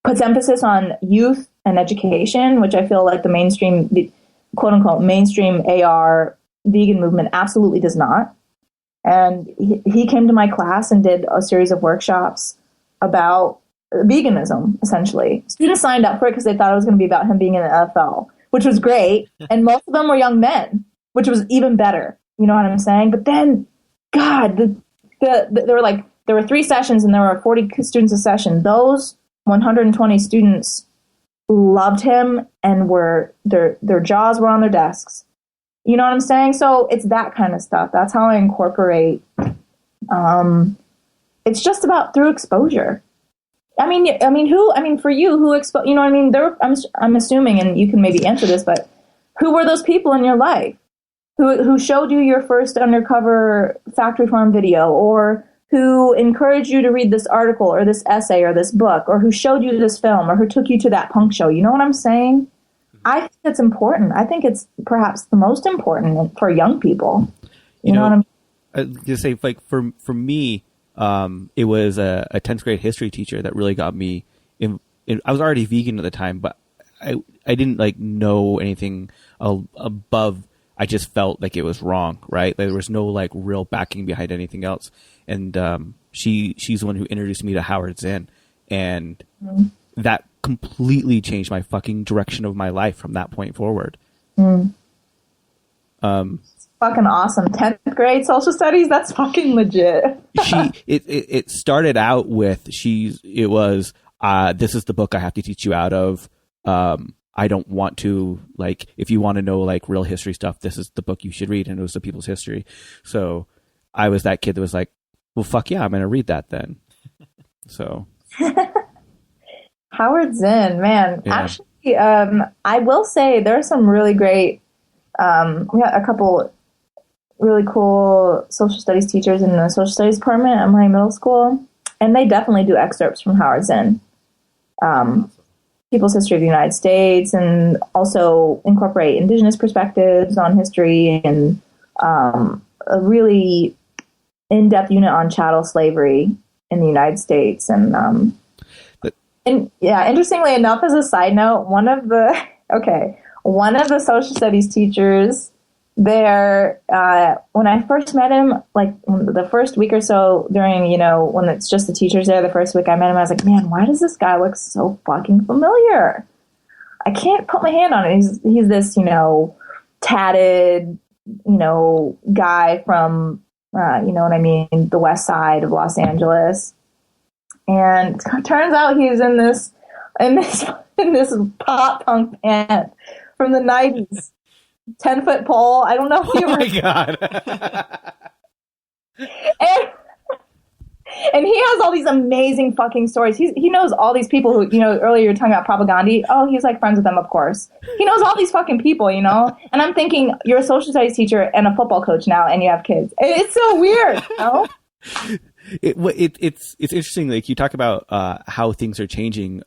puts emphasis on youth and education, which I feel like the mainstream, the quote unquote mainstream AR vegan movement absolutely does not. And he came to my class and did a series of workshops about veganism, essentially. Students signed up for it because they thought it was going to be about him being in the NFL, which was great. And most of them were young men, which was even better. You know what I'm saying? But then, God, there were 3 sessions and there were 40 students a session. Those 120 students loved him and their jaws were on their desks. You know what I'm saying? So it's that kind of stuff. That's how I incorporate. It's just about through exposure. For you, who exposed? You know what I mean? I'm assuming, and you can maybe answer this, but who were those people in your life who showed you your first undercover factory farm video, or who encouraged you to read this article or this essay or this book, or who showed you this film, or who took you to that punk show? You know what I'm saying? I think it's important. I think it's perhaps the most important for young people. You know what I mean? I was gonna say, like, for me, it was a 10th grade history teacher that really got me in. I was already vegan at the time, but I didn't know anything above. I just felt like it was wrong, right? There was no real backing behind anything else. And she's the one who introduced me to Howard Zinn, and that completely changed my fucking direction of my life from that point forward. Fucking awesome. 10th grade social studies, that's fucking legit. It started out with this is the book I have to teach you out of. I don't want to, if you want to know real history stuff, this is the book you should read. And it was The People's History. So I was that kid that was like, well, fuck yeah, I'm going to read that then. So Howard Zinn, man. Yeah. Actually, I will say there are some really great, we got a couple really cool social studies teachers in the social studies department at my middle school, and they definitely do excerpts from Howard Zinn, People's History of the United States, and also incorporate indigenous perspectives on history, and a really in-depth unit on chattel slavery in the United States. And interestingly enough, as a side note, one of the social studies teachers there, when I first met him, the first week or so during, when it's just the teachers there, the first week I met him, I was like, man, why does this guy look so fucking familiar? I can't put my hand on it. He's this, tatted, guy from, the west side of Los Angeles. And it turns out he's in this pop punk band from the 90s. 10-foot pole. I don't know if you ever. Oh my God. And he has all these amazing fucking stories. He knows all these people who, earlier you were talking about propaganda. Oh, he's like friends with them, of course. He knows all these fucking people, And I'm thinking, you're a social studies teacher and a football coach now, and you have kids. It's so weird, It's interesting. Like, you talk about how things are changing.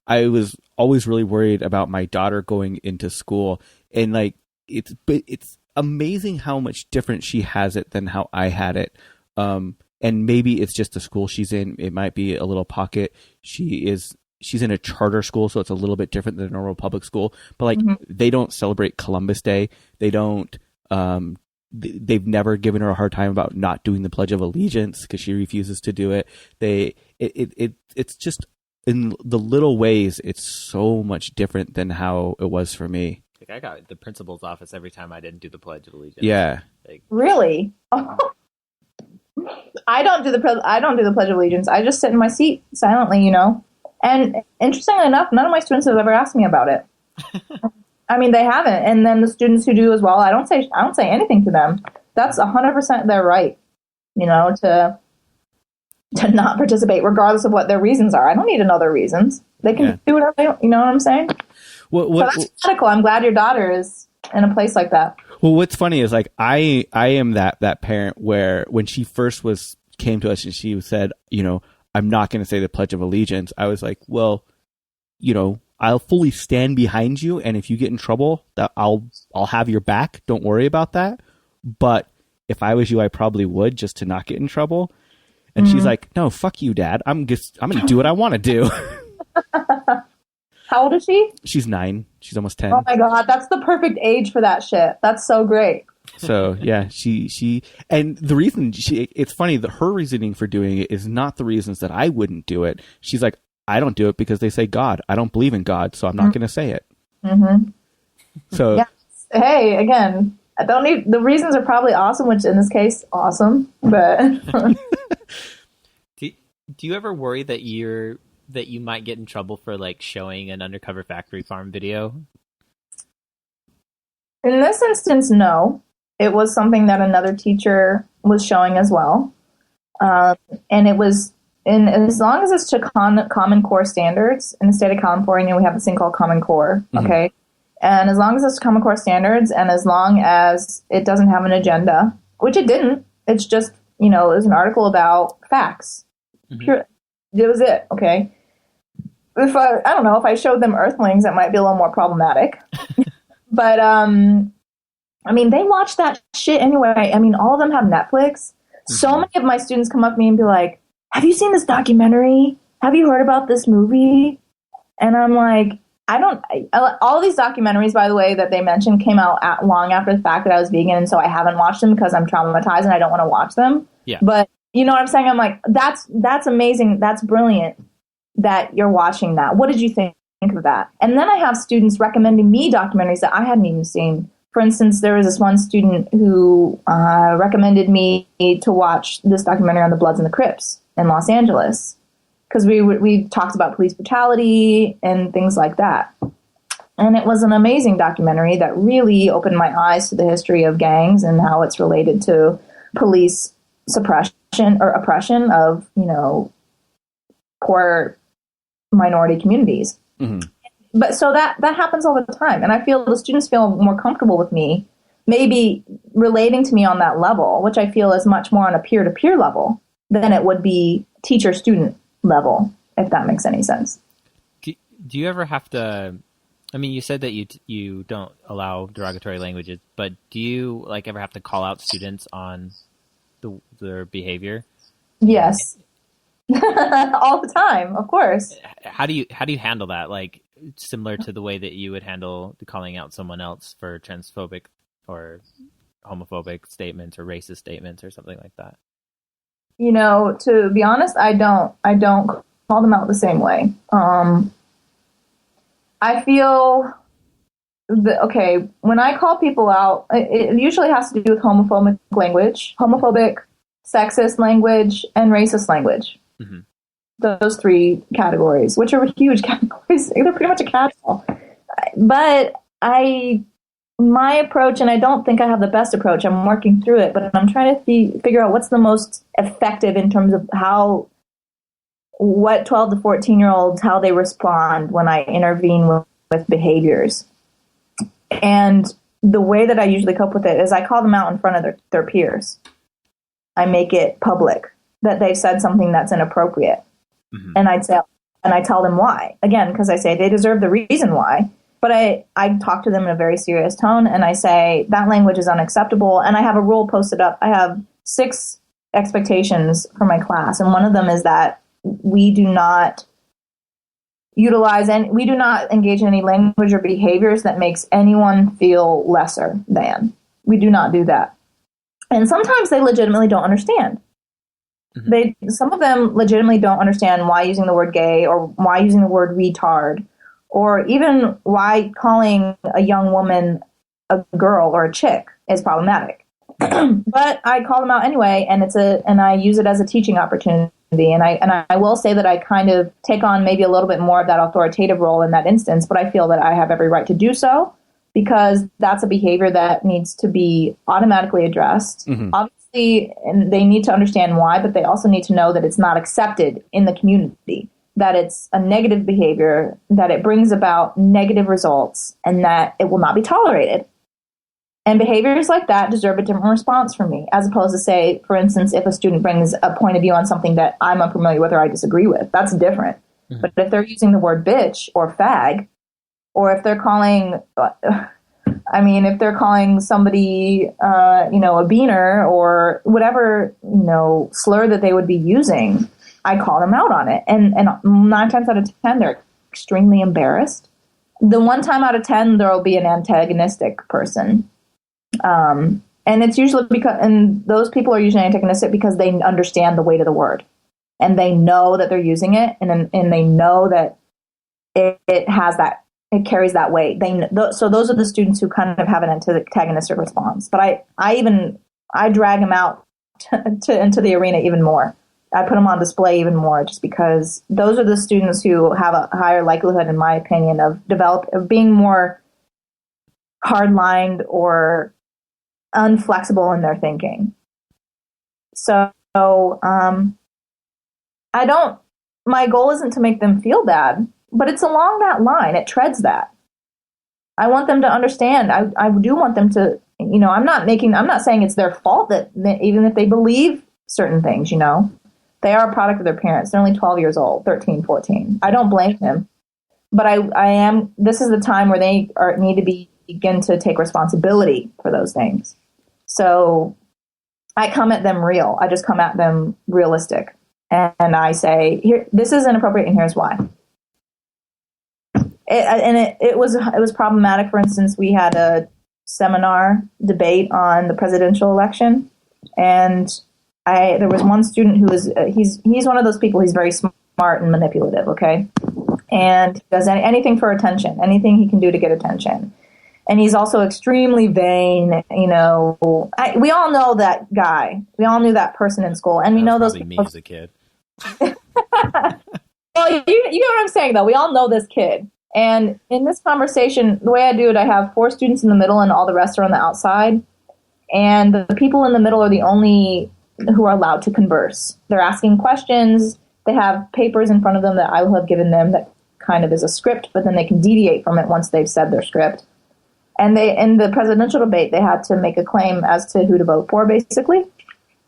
I was always really worried about my daughter going into school, and like it's amazing how much different she has it than how I had it. And maybe it's just the school she's in. It might be a little pocket. She's in a charter school, so it's a little bit different than a normal public school. But like, they don't celebrate Columbus Day. They don't. They've never given her a hard time about not doing the Pledge of Allegiance because she refuses to do it. It's just, in the little ways, it's so much different than how it was for me. Like, I got the principal's office every time I didn't do the Pledge of Allegiance. Yeah. Like, really? I don't do the Pledge of Allegiance. I just sit in my seat silently, And interestingly enough, none of my students have ever asked me about it. I mean, they haven't. And then the students who do as well, I don't say anything to them. That's 100% their right, to not participate, regardless of what their reasons are. I don't need to know their reasons. They can do whatever they want. You know what I'm saying? So that's radical. I'm glad your daughter is in a place like that. Well, what's funny is, like, I am that parent where when she first came to us and she said, I'm not going to say the Pledge of Allegiance, I was like, well, I'll fully stand behind you, and if you get in trouble, that I'll have your back. Don't worry about that. But if I was you, I probably would, just to not get in trouble. And she's like, no, fuck you, Dad. I'm going to do what I want to do. How old is she? She's 9. She's almost 10. Oh my God, that's the perfect age for that shit. That's so great. So yeah, she and the reason it's funny that her reasoning for doing it is not the reasons that I wouldn't do it. She's like, I don't do it because they say God. I don't believe in God, so I'm not going to say it. So yes. Hey, again, I don't need, the reasons are probably awesome, which in this case, awesome. But do you ever worry that you might get in trouble for like showing an undercover factory farm video? In this instance, no. It was something that another teacher was showing as well. And it was, as long as it's to Common Core standards, in the state of California, we have this thing called Common Core, okay? And as long as it's Common Core standards, and as long as it doesn't have an agenda, which it didn't, it's just, it was an article about facts. Pure, it was it, okay? If I don't know, if I showed them Earthlings, it might be a little more problematic. But, they watch that shit anyway. All of them have Netflix. So many of my students come up to me and be like, have you seen this documentary? Have you heard about this movie? And I'm like, all these documentaries, by the way, that they mentioned came out long after the fact that I was vegan. And so I haven't watched them because I'm traumatized and I don't want to watch them. Yeah. But you know what I'm saying? I'm like, that's amazing. That's brilliant that you're watching that. What did you think of that? And then I have students recommending me documentaries that I hadn't even seen. For instance, there was this one student who recommended me to watch this documentary on the Bloods and the Crips in Los Angeles, because we talked about police brutality and things like that. And it was an amazing documentary that really opened my eyes to the history of gangs and how it's related to police suppression or oppression of, poor minority communities. But so that happens all the time. And I feel the students feel more comfortable with me, maybe relating to me on that level, which I feel is much more on a peer-to-peer level than it would be teacher-student level, if that makes any sense. Do you ever have to, you said that you don't allow derogatory languages, but do you ever have to call out students on their behavior? Yes. All the time, of course. How do you handle that? Similar to the way that you would handle calling out someone else for transphobic or homophobic statements or racist statements or something like that? To be honest, I don't call them out the same way. I feel that, when I call people out, it usually has to do with homophobic language, homophobic, sexist language, and racist language. Those 3 categories, which are huge categories. They're pretty much a catch-all. But I my approach, and I don't think I have the best approach, I'm working through it, but I'm trying to figure out what's the most effective in terms of what 12 to 14-year-olds, how they respond when I intervene with behaviors. And the way that I usually cope with it is I call them out in front of their peers. I make it public that they've said something that's inappropriate. Mm-hmm. And I tell them why. Again, because I say they deserve the reason why. But I talk to them in a very serious tone, and I say that language is unacceptable. And I have a rule posted up. I have 6 expectations for my class, and one of them is that we do not utilize and we do not engage in any language or behaviors that makes anyone feel lesser than. We do not do that. And sometimes they legitimately don't understand. Mm-hmm. Some of them legitimately don't understand why using the word gay or why using the word retard, or even why calling a young woman a girl or a chick is problematic. But I call them out anyway, and I use it as a teaching opportunity. And I will say that I kind of take on maybe a little bit more of that authoritative role in that instance, but I feel that I have every right to do so because that's a behavior that needs to be automatically addressed. Mm-hmm. Obviously, and they need to understand why, but they also need to know that it's not accepted in the community, that it's a negative behavior, that it brings about negative results, and that it will not be tolerated. And behaviors like that deserve a different response from me, as opposed to, say, for instance, if a student brings a point of view on something that I'm unfamiliar with or I disagree with, that's different. Mm-hmm. But if they're using the word bitch or fag, or if they're calling, if they're calling somebody, a beaner or whatever, slur that they would be using, I call them out on it. And 9 times out of 10, they're extremely embarrassed. The 1 time out of 10, there will be an antagonistic person. And it's usually and those people are usually antagonistic because they understand the weight of the word, and they know that they're using it, and they know that it it carries that weight. So those are the students who kind of have an antagonistic response. But I drag them out into the arena even more. I put them on display even more, just because those are the students who have a higher likelihood, in my opinion, of being more hard-lined or unflexible in their thinking. So my goal isn't to make them feel bad, but it's along that line. It treads that. I want them to understand. I do want them to, I'm not saying it's their fault that even if they believe certain things, they are a product of their parents. They're only 12 years old, 13, 14. I don't blame them, but this is the time where they need to begin to take responsibility for those things. So I come at them real. I just come at them realistic. And I say, here, this is inappropriate, and here's why. It was problematic. For instance, we had a seminar debate on the presidential election, and there was one student who was he's one of those people. He's very smart and manipulative. Okay, and does anything for attention, anything he can do to get attention. And he's also extremely vain. We all know that guy. We all knew that person in school, and we know those people. Me as a kid. Well, you know what I'm saying, though. We all know this kid. And in this conversation, the way I do it, I have 4 students in the middle, and all the rest are on the outside. And the people in the middle are the only who are allowed to converse. They're asking questions. They have papers in front of them that I will have given them that kind of is a script, but then they can deviate from it once they've said their script. And in the presidential debate, they had to make a claim as to who to vote for, basically.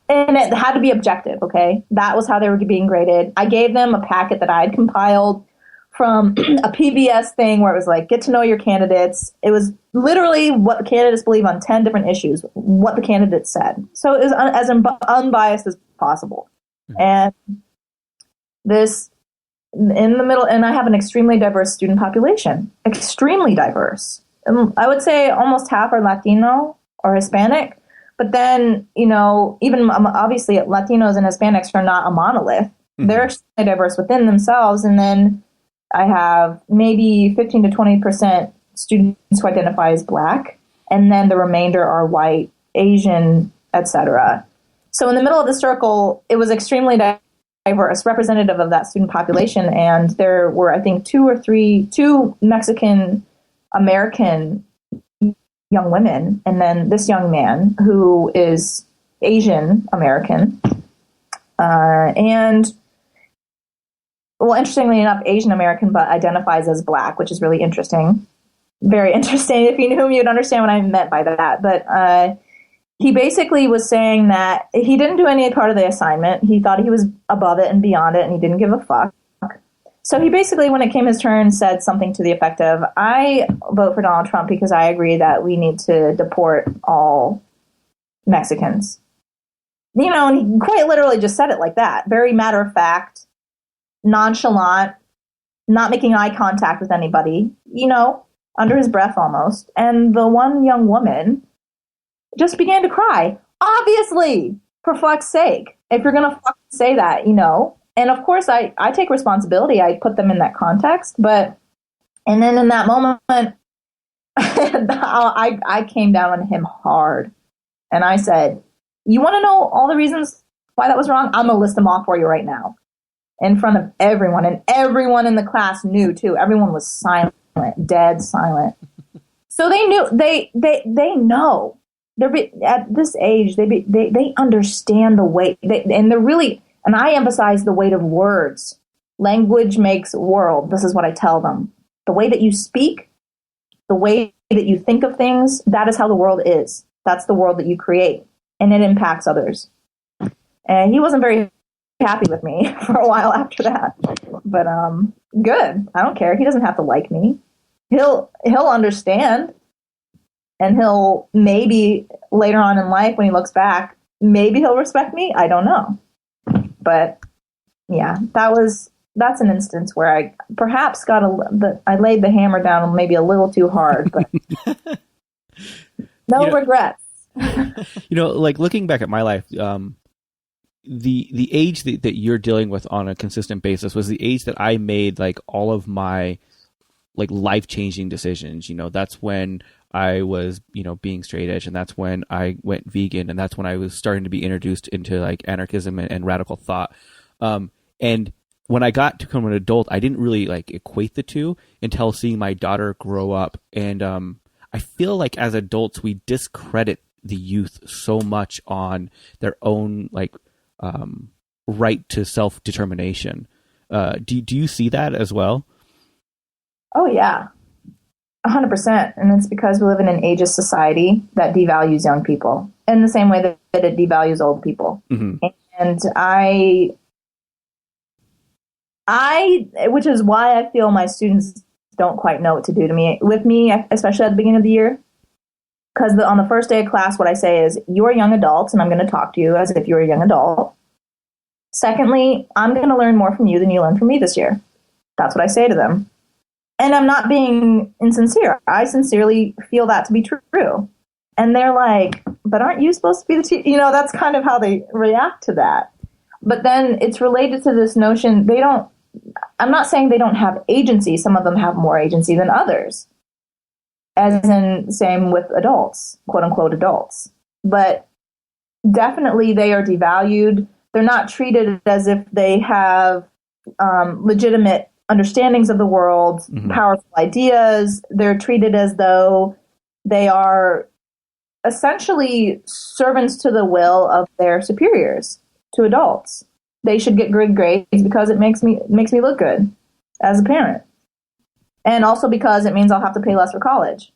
And it had to be objective, okay? That was how they were being graded. I gave them a packet that I had compiled from a PBS thing where it was like, get to know your candidates. It was literally what the candidates believe on 10 different issues, what the candidates said. So it was as unbiased as possible. And this, in the middle, and I have an extremely diverse student population, extremely diverse. I would say almost half are Latino or Hispanic, but then, even obviously Latinos and Hispanics are not a monolith. Mm-hmm. They're extremely diverse within themselves. And then I have maybe 15 to 20% students who identify as Black, and then the remainder are white, Asian, etc. So in the middle of the circle, it was extremely diverse, representative of that student population, and there were, I think, 2 Mexican American young women, and then this young man who is Asian American, and, well, interestingly enough, Asian American, but identifies as Black, which is really interesting. Very interesting. If you knew him, you'd understand what I meant by that. But he basically was saying that he didn't do any part of the assignment. He thought he was above it and beyond it, and he didn't give a fuck. So he basically, when it came his turn, said something to the effect of, I vote for Donald Trump because I agree that we need to deport all Mexicans. You know, and he quite literally just said it like that. Very matter of fact, nonchalant, not making eye contact with anybody, you know, under his breath almost. And the one young woman just began to cry. Obviously, for fuck's sake, if you're going to fucking say that, you know. And of course, I take responsibility. I put them in that context. But, and then in that moment, I came down on him hard. And I said, you want to know all the reasons why that was wrong? I'm going to list them off for you right now. In front of everyone. And everyone in the class knew, too. Everyone was silent, dead silent. So they knew, they know. They're at this age, they understand the weight. And they're really... And I emphasize the weight of words. Language makes world. This is what I tell them. The way that you speak, the way that you think of things, that is how the world is. That's the world that you create. And it impacts others. And he wasn't very happy with me for a while after that. But good. I don't care. He doesn't have to like me. He'll understand. And he'll maybe later on in life, when he looks back, maybe he'll respect me. I don't know. But yeah, that's an instance where I perhaps I laid the hammer down maybe a little too hard, but no regrets. Like looking back at my life, the age that you're dealing with on a consistent basis was the age that I made like all of my like life-changing decisions. That's when I was, being straight edge, and that's when I went vegan, and that's when I was starting to be introduced into like anarchism and radical thought. And when I got to become an adult, I didn't really like equate the two until seeing my daughter grow up. And I feel like as adults, we discredit the youth so much on their own like right to self-determination. Do you see that as well? Oh, yeah. 100%. And it's because we live in an ageist society that devalues young people in the same way that it devalues old people. Mm-hmm. And which is why I feel my students don't quite know what to do with me, especially at the beginning of the year. Because on the first day of class, what I say is, you're young adults, and I'm going to talk to you as if you're a young adult. Secondly, I'm going to learn more from you than you learned from me this year. That's what I say to them. And I'm not being insincere. I sincerely feel that to be true. And they're like, but aren't you supposed to be the teacher? That's kind of how they react to that. But then it's related to this notion, I'm not saying they don't have agency. Some of them have more agency than others. As in, same with adults, quote unquote adults. But definitely they are devalued. They're not treated as if they have legitimate understandings of the world, mm-hmm. powerful ideas. They're treated as though they are essentially servants to the will of their superiors, to adults. They should get good grades because it makes me look good as a parent. And also because it means I'll have to pay less for college.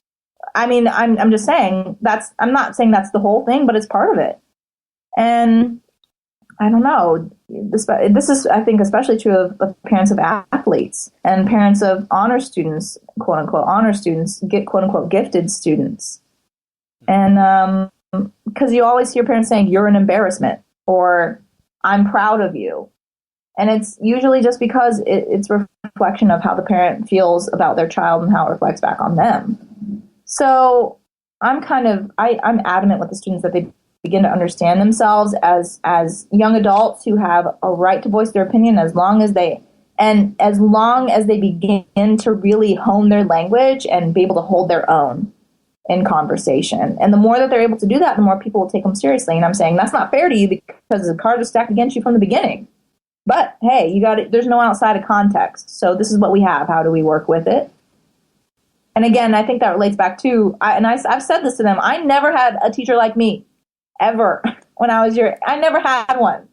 I mean, I'm just saying I'm not saying that's the whole thing, but it's part of it. And I don't know. This is, I think, especially true of parents of athletes and parents of honor students, quote unquote honor students, get quote unquote gifted students. And because you always hear parents saying, you're an embarrassment, or I'm proud of you. And it's usually just because it's a reflection of how the parent feels about their child and how it reflects back on them. So I'm adamant with the students that they begin to understand themselves as young adults who have a right to voice their opinion as long as they begin to really hone their language and be able to hold their own in conversation. And the more that they're able to do that, the more people will take them seriously. And I'm saying that's not fair to you because the cards are stacked against you from the beginning. But hey, you got it. There's no outside of context. So this is what we have. How do we work with it? And again, I think that relates back to, I've said this to them, I never had a teacher like me, ever, when I was I never had one.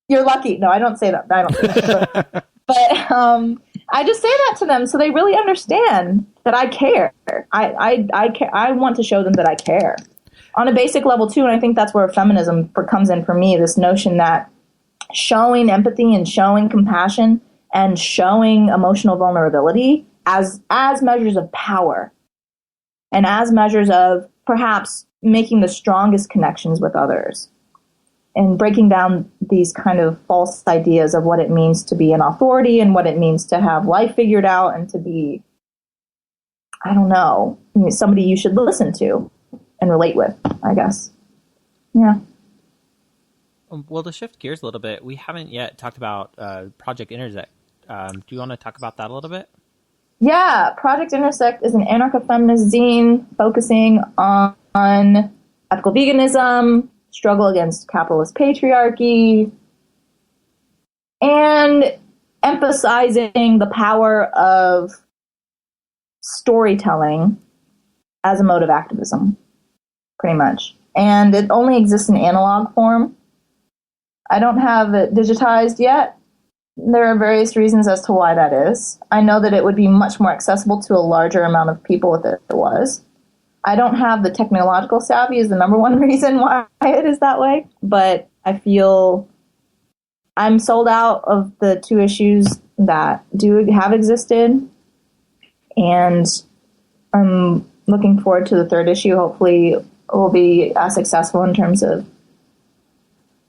You're lucky. No, I don't say that. I don't say that. But I just say that to them so they really understand that I care. I want to show them that I care. On a basic level, too, and I think that's where feminism comes in for me, this notion that showing empathy and showing compassion and showing emotional vulnerability as measures of power and as measures of perhaps making the strongest connections with others and breaking down these kind of false ideas of what it means to be an authority and what it means to have life figured out and to be, I don't know, somebody you should listen to and relate with, I guess. Yeah. Well, to shift gears a little bit, we haven't yet talked about Project Intersect. Do you want to talk about that a little bit? Yeah, Project Intersect is an anarcho-feminist zine focusing on ethical veganism, struggle against capitalist patriarchy, and emphasizing the power of storytelling as a mode of activism, pretty much. And it only exists in analog form. I don't have it digitized yet. There are various reasons as to why that is. I know that it would be much more accessible to a larger amount of people if it was. I don't have the technological savvy is the number one reason why it is that way. But I feel I'm sold out of the 2 issues that do have existed. And I'm looking forward to the 3rd issue. Hopefully it will be as successful in terms of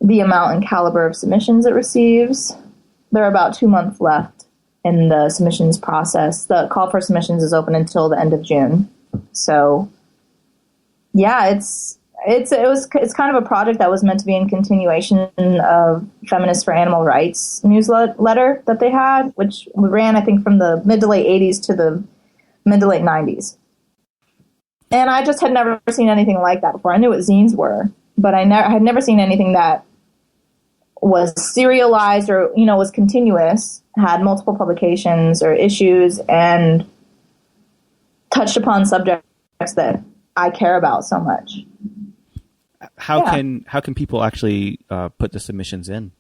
the amount and caliber of submissions it receives. There are about 2 months left in the submissions process. The call for submissions is open until the end of June. So, yeah, it's kind of a project that was meant to be in continuation of Feminists for Animal Rights newsletter that they had, which ran, I think, from the mid to late 80s to the mid to late 90s. And I just had never seen anything like that before. I knew what zines were, but I had never seen anything that was serialized or, was continuous, had multiple publications or issues, and touched upon subjects that I care about so much. How can people actually put the submissions in?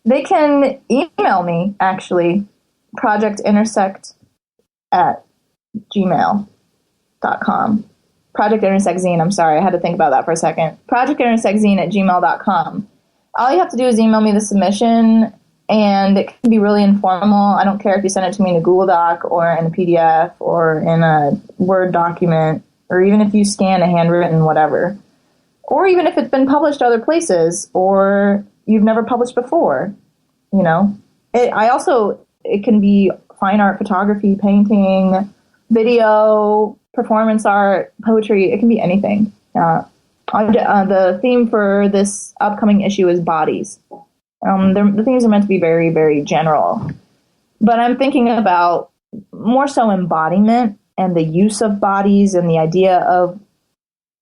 They can email me, actually, projectintersect@gmail.com. Project Intersect Zine, I'm sorry, I had to think about that for a second. projectintersectzine@gmail.com. All you have to do is email me the submission, and it can be really informal. I don't care if you send it to me in a Google Doc or in a PDF or in a Word document, or even if you scan a handwritten whatever. Or even if it's been published other places or you've never published before, It can be fine art, photography, painting, video, performance art, poetry. It can be anything. The theme for this upcoming issue is bodies. The themes are meant to be very, very general. But I'm thinking about more so embodiment and the use of bodies and the idea of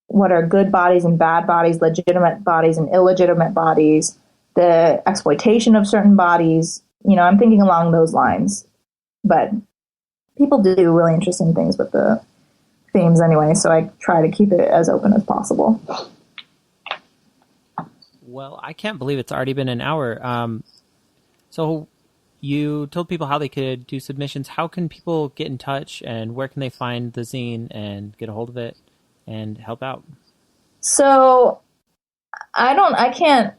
what are good bodies and bad bodies, legitimate bodies and illegitimate bodies, the exploitation of certain bodies. I'm thinking along those lines. But people do really interesting things with the themes anyway, so I try to keep it as open as possible. Well, I can't believe it's already been an hour. So you told people how they could do submissions. How can people get in touch, and where can they find the zine and get a hold of it and help out? So I can't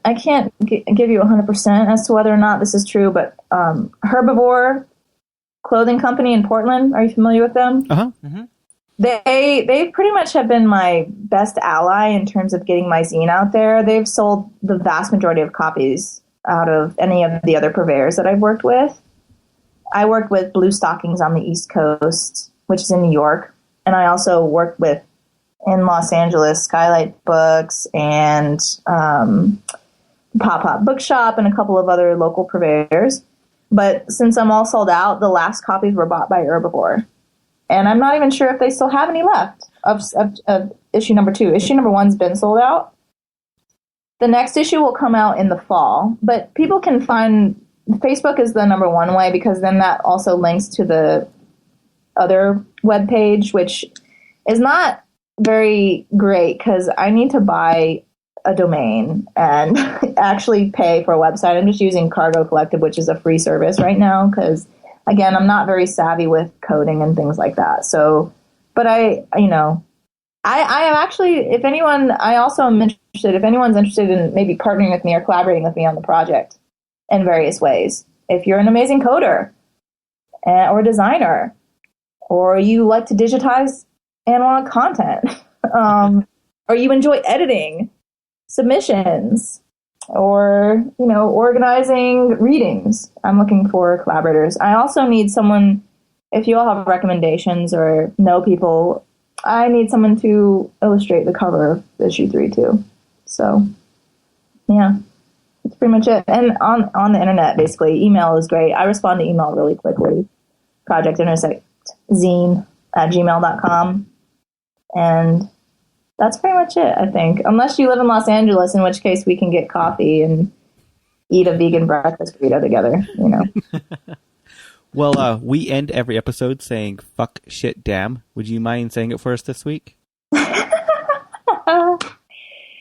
give you 100% as to whether or not this is true, but Herbivore Clothing Company in Portland, are you familiar with them? Uh-huh. Mm-hmm. They pretty much have been my best ally in terms of getting my zine out there. They've sold the vast majority of copies out of any of the other purveyors that I've worked with. I worked with Blue Stockings on the East Coast, which is in New York. And I also worked with, in Los Angeles, Skylight Books and Pop-Pop Bookshop and a couple of other local purveyors. But since I'm all sold out, the last copies were bought by Herbivore. And I'm not even sure if they still have any left of issue number 2. Issue number 1's been sold out. The next issue will come out in the fall. But people can find... Facebook is the number one way, because then that also links to the other webpage, which is not very great because I need to buy a domain and actually pay for a website. I'm just using Cargo Collective, which is a free service right now because, again, I'm not very savvy with coding and things like that. So, but I am actually, if anyone, I also am interested, if anyone's interested in maybe partnering with me or collaborating with me on the project in various ways. If you're an amazing coder or designer, or you like to digitize analog content, or you enjoy editing submissions, or, organizing readings, I'm looking for collaborators. I also need someone, if you all have recommendations or know people, I need someone to illustrate the cover of issue 3 too. So, yeah, that's pretty much it. And on the internet, basically, email is great. I respond to email really quickly. Project Intersect zine at gmail.com. And that's pretty much it, I think. Unless you live in Los Angeles, in which case we can get coffee and eat a vegan breakfast burrito together, Well, we end every episode saying fuck, shit, damn. Would you mind saying it for us this week?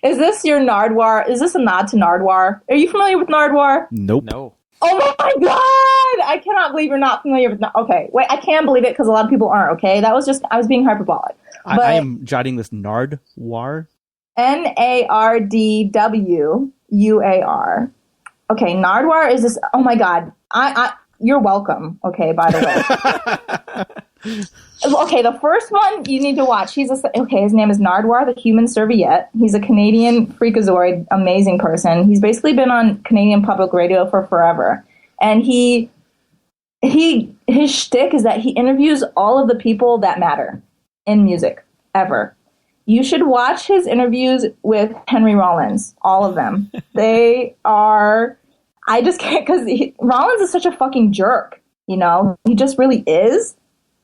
Is this your Nardwar? Is this a nod to Nardwar? Are you familiar with Nardwar? Nope. No. Oh my god! I cannot believe you're not familiar with Okay, wait, I can believe it because a lot of people aren't, okay? That was just, I was being hyperbolic. I am jotting this Nardwar. Nardwuar. Okay, Nardwar is this, oh my god. You're welcome, okay, by the way. Okay, the first one you need to watch. His name is Nardwar, the Human Serviette. He's a Canadian freakazoid, amazing person. He's basically been on Canadian public radio for forever. And his shtick is that he interviews all of the people that matter in music, ever. You should watch his interviews with Henry Rollins, all of them. They are... I just can't, because Rollins is such a fucking jerk, he just really is.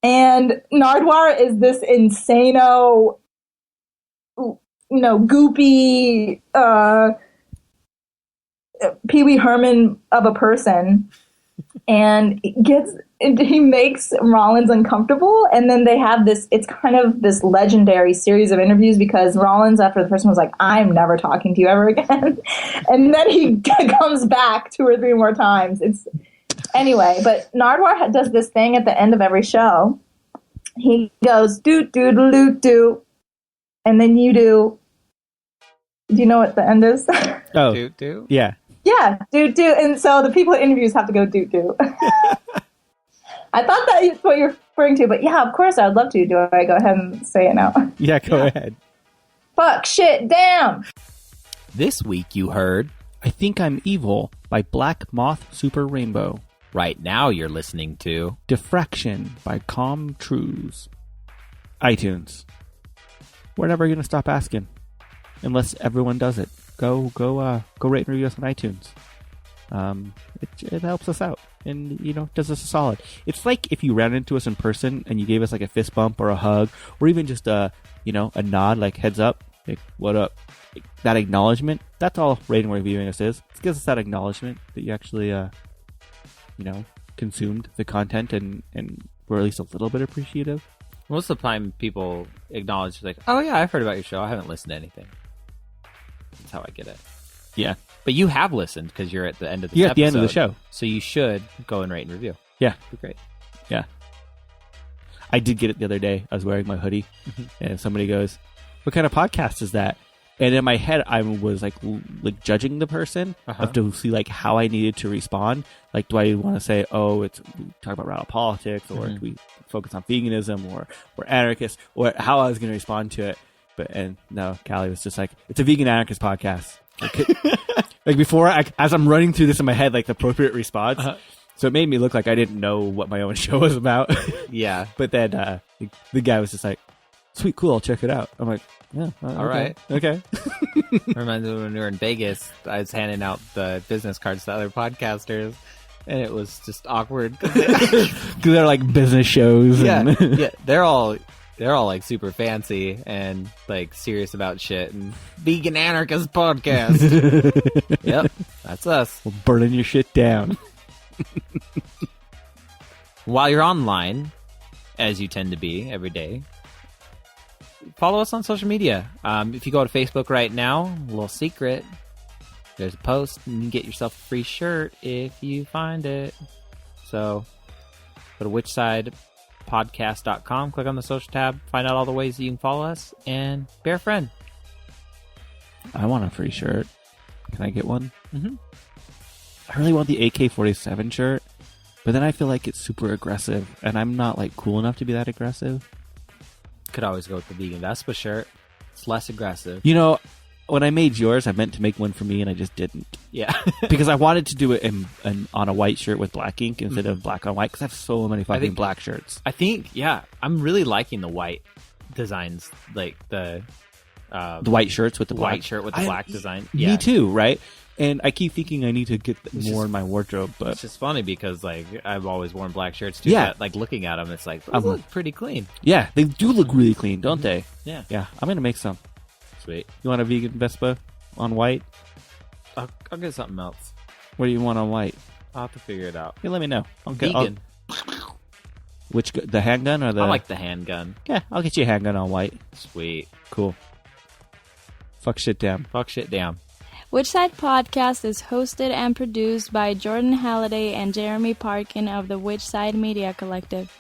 And Nardwar is this insano, goopy, Pee Wee Herman of a person, and he makes Rollins uncomfortable. And then they have it's kind of this legendary series of interviews because Rollins, after the first one, was like, I'm never talking to you ever again. And then he comes back 2 or 3 more times. Anyway, but Nardwar does this thing at the end of every show. He goes, do, and then you do you know what the end is? Oh, do? Yeah. Yeah, do. And so the people at interviews have to go do. I thought that's what you're referring to, but yeah, of course I would love to. Do I go ahead and say it now? Yeah, go ahead. Fuck, shit, damn. This week you heard I Think I'm Evil by Black Moth Super Rainbow. Right now you're listening to Diffraction by Truise. iTunes. We're never going to stop asking unless everyone does it. Go rate and review us on iTunes. It helps us out and, does us a solid. It's like if you ran into us in person and you gave us like a fist bump or a hug or even just a nod, like heads up, like what up, that acknowledgement. That's all rating and reviewing us is. It gives us that acknowledgement that you actually, consumed the content and were at least a little bit appreciative. Most of the time people acknowledge like, oh yeah, I've heard about your show. I haven't listened to anything. That's how I get it. Yeah. But you have listened because you're at the end of the You're at the end of the show. So you should go and rate and review. Yeah. It'd be great. Yeah. I did get it the other day. I was wearing my hoodie and somebody goes, what kind of podcast is that? And in my head, I was like judging the person to see like how I needed to respond. Like, do I want to say, oh, it's talk about radical politics, or do we focus on veganism, or anarchists, or how I was going to respond to it? And no, Callie was just like, it's a vegan anarchist podcast. Like before, as I'm running through this in my head, like the appropriate response. So it made me look like I didn't know what my own show was about. Yeah. But then the guy was just like, sweet, cool, I'll check it out. I'm like, yeah, all right. Okay. Reminds me when we were in Vegas, I was handing out the business cards to other podcasters, and it was just awkward. Because they're like business shows. Yeah, yeah, they're all like super fancy and like serious about shit and vegan anarchist podcast. Yep, that's us. We're burning your shit down. While you're online as you tend to be every day, follow us on social media. If you go to Facebook right now, a little secret, there's a post, and you can get yourself a free shirt if you find it. So go to whichsidepodcast.com, click on the social tab, find out all the ways that you can follow us, and be our friend. I want a free shirt. Can I get one? Mm-hmm. I really want the AK-47 shirt, but then I feel like it's super aggressive, and I'm not like cool enough to be that aggressive. Could always go with the vegan Vespa shirt. It's less aggressive. You know, when I made yours, I meant to make one for me, and I just didn't. Yeah. Because I wanted to do it on a white shirt with black ink instead of black on white, because I have so many fucking black shirts. I think, yeah, I'm really liking the white designs, like the white shirts with the black. White shirt with the black design. Me too, right? And I keep thinking I need to get more in my wardrobe, but it's just funny because like I've always worn black shirts too. Yeah. But, like looking at them, it's like those look pretty clean. Yeah, they do look really clean, don't they? Yeah. Yeah, I'm gonna make some. Sweet. You want a vegan Vespa on white? I'll get something else. What do you want on white? I'll have to figure it out. Yeah, let me know. Vegan. The handgun or the? I like the handgun. Yeah, I'll get you a handgun on white. Sweet. Cool. Fuck shit down. Fuck shit down. Which Side Podcast is hosted and produced by Jordan Halliday and Jeremy Parkin of the Which Side Media Collective,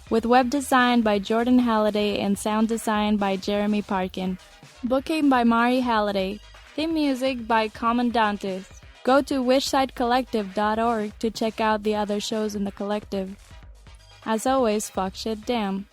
with web design by Jordan Halliday and sound design by Jeremy Parkin. Booking by Mari Halliday. Theme music by Commandantes. Go to whichsidecollective.org to check out the other shows in the collective. As always, fuck shit damn.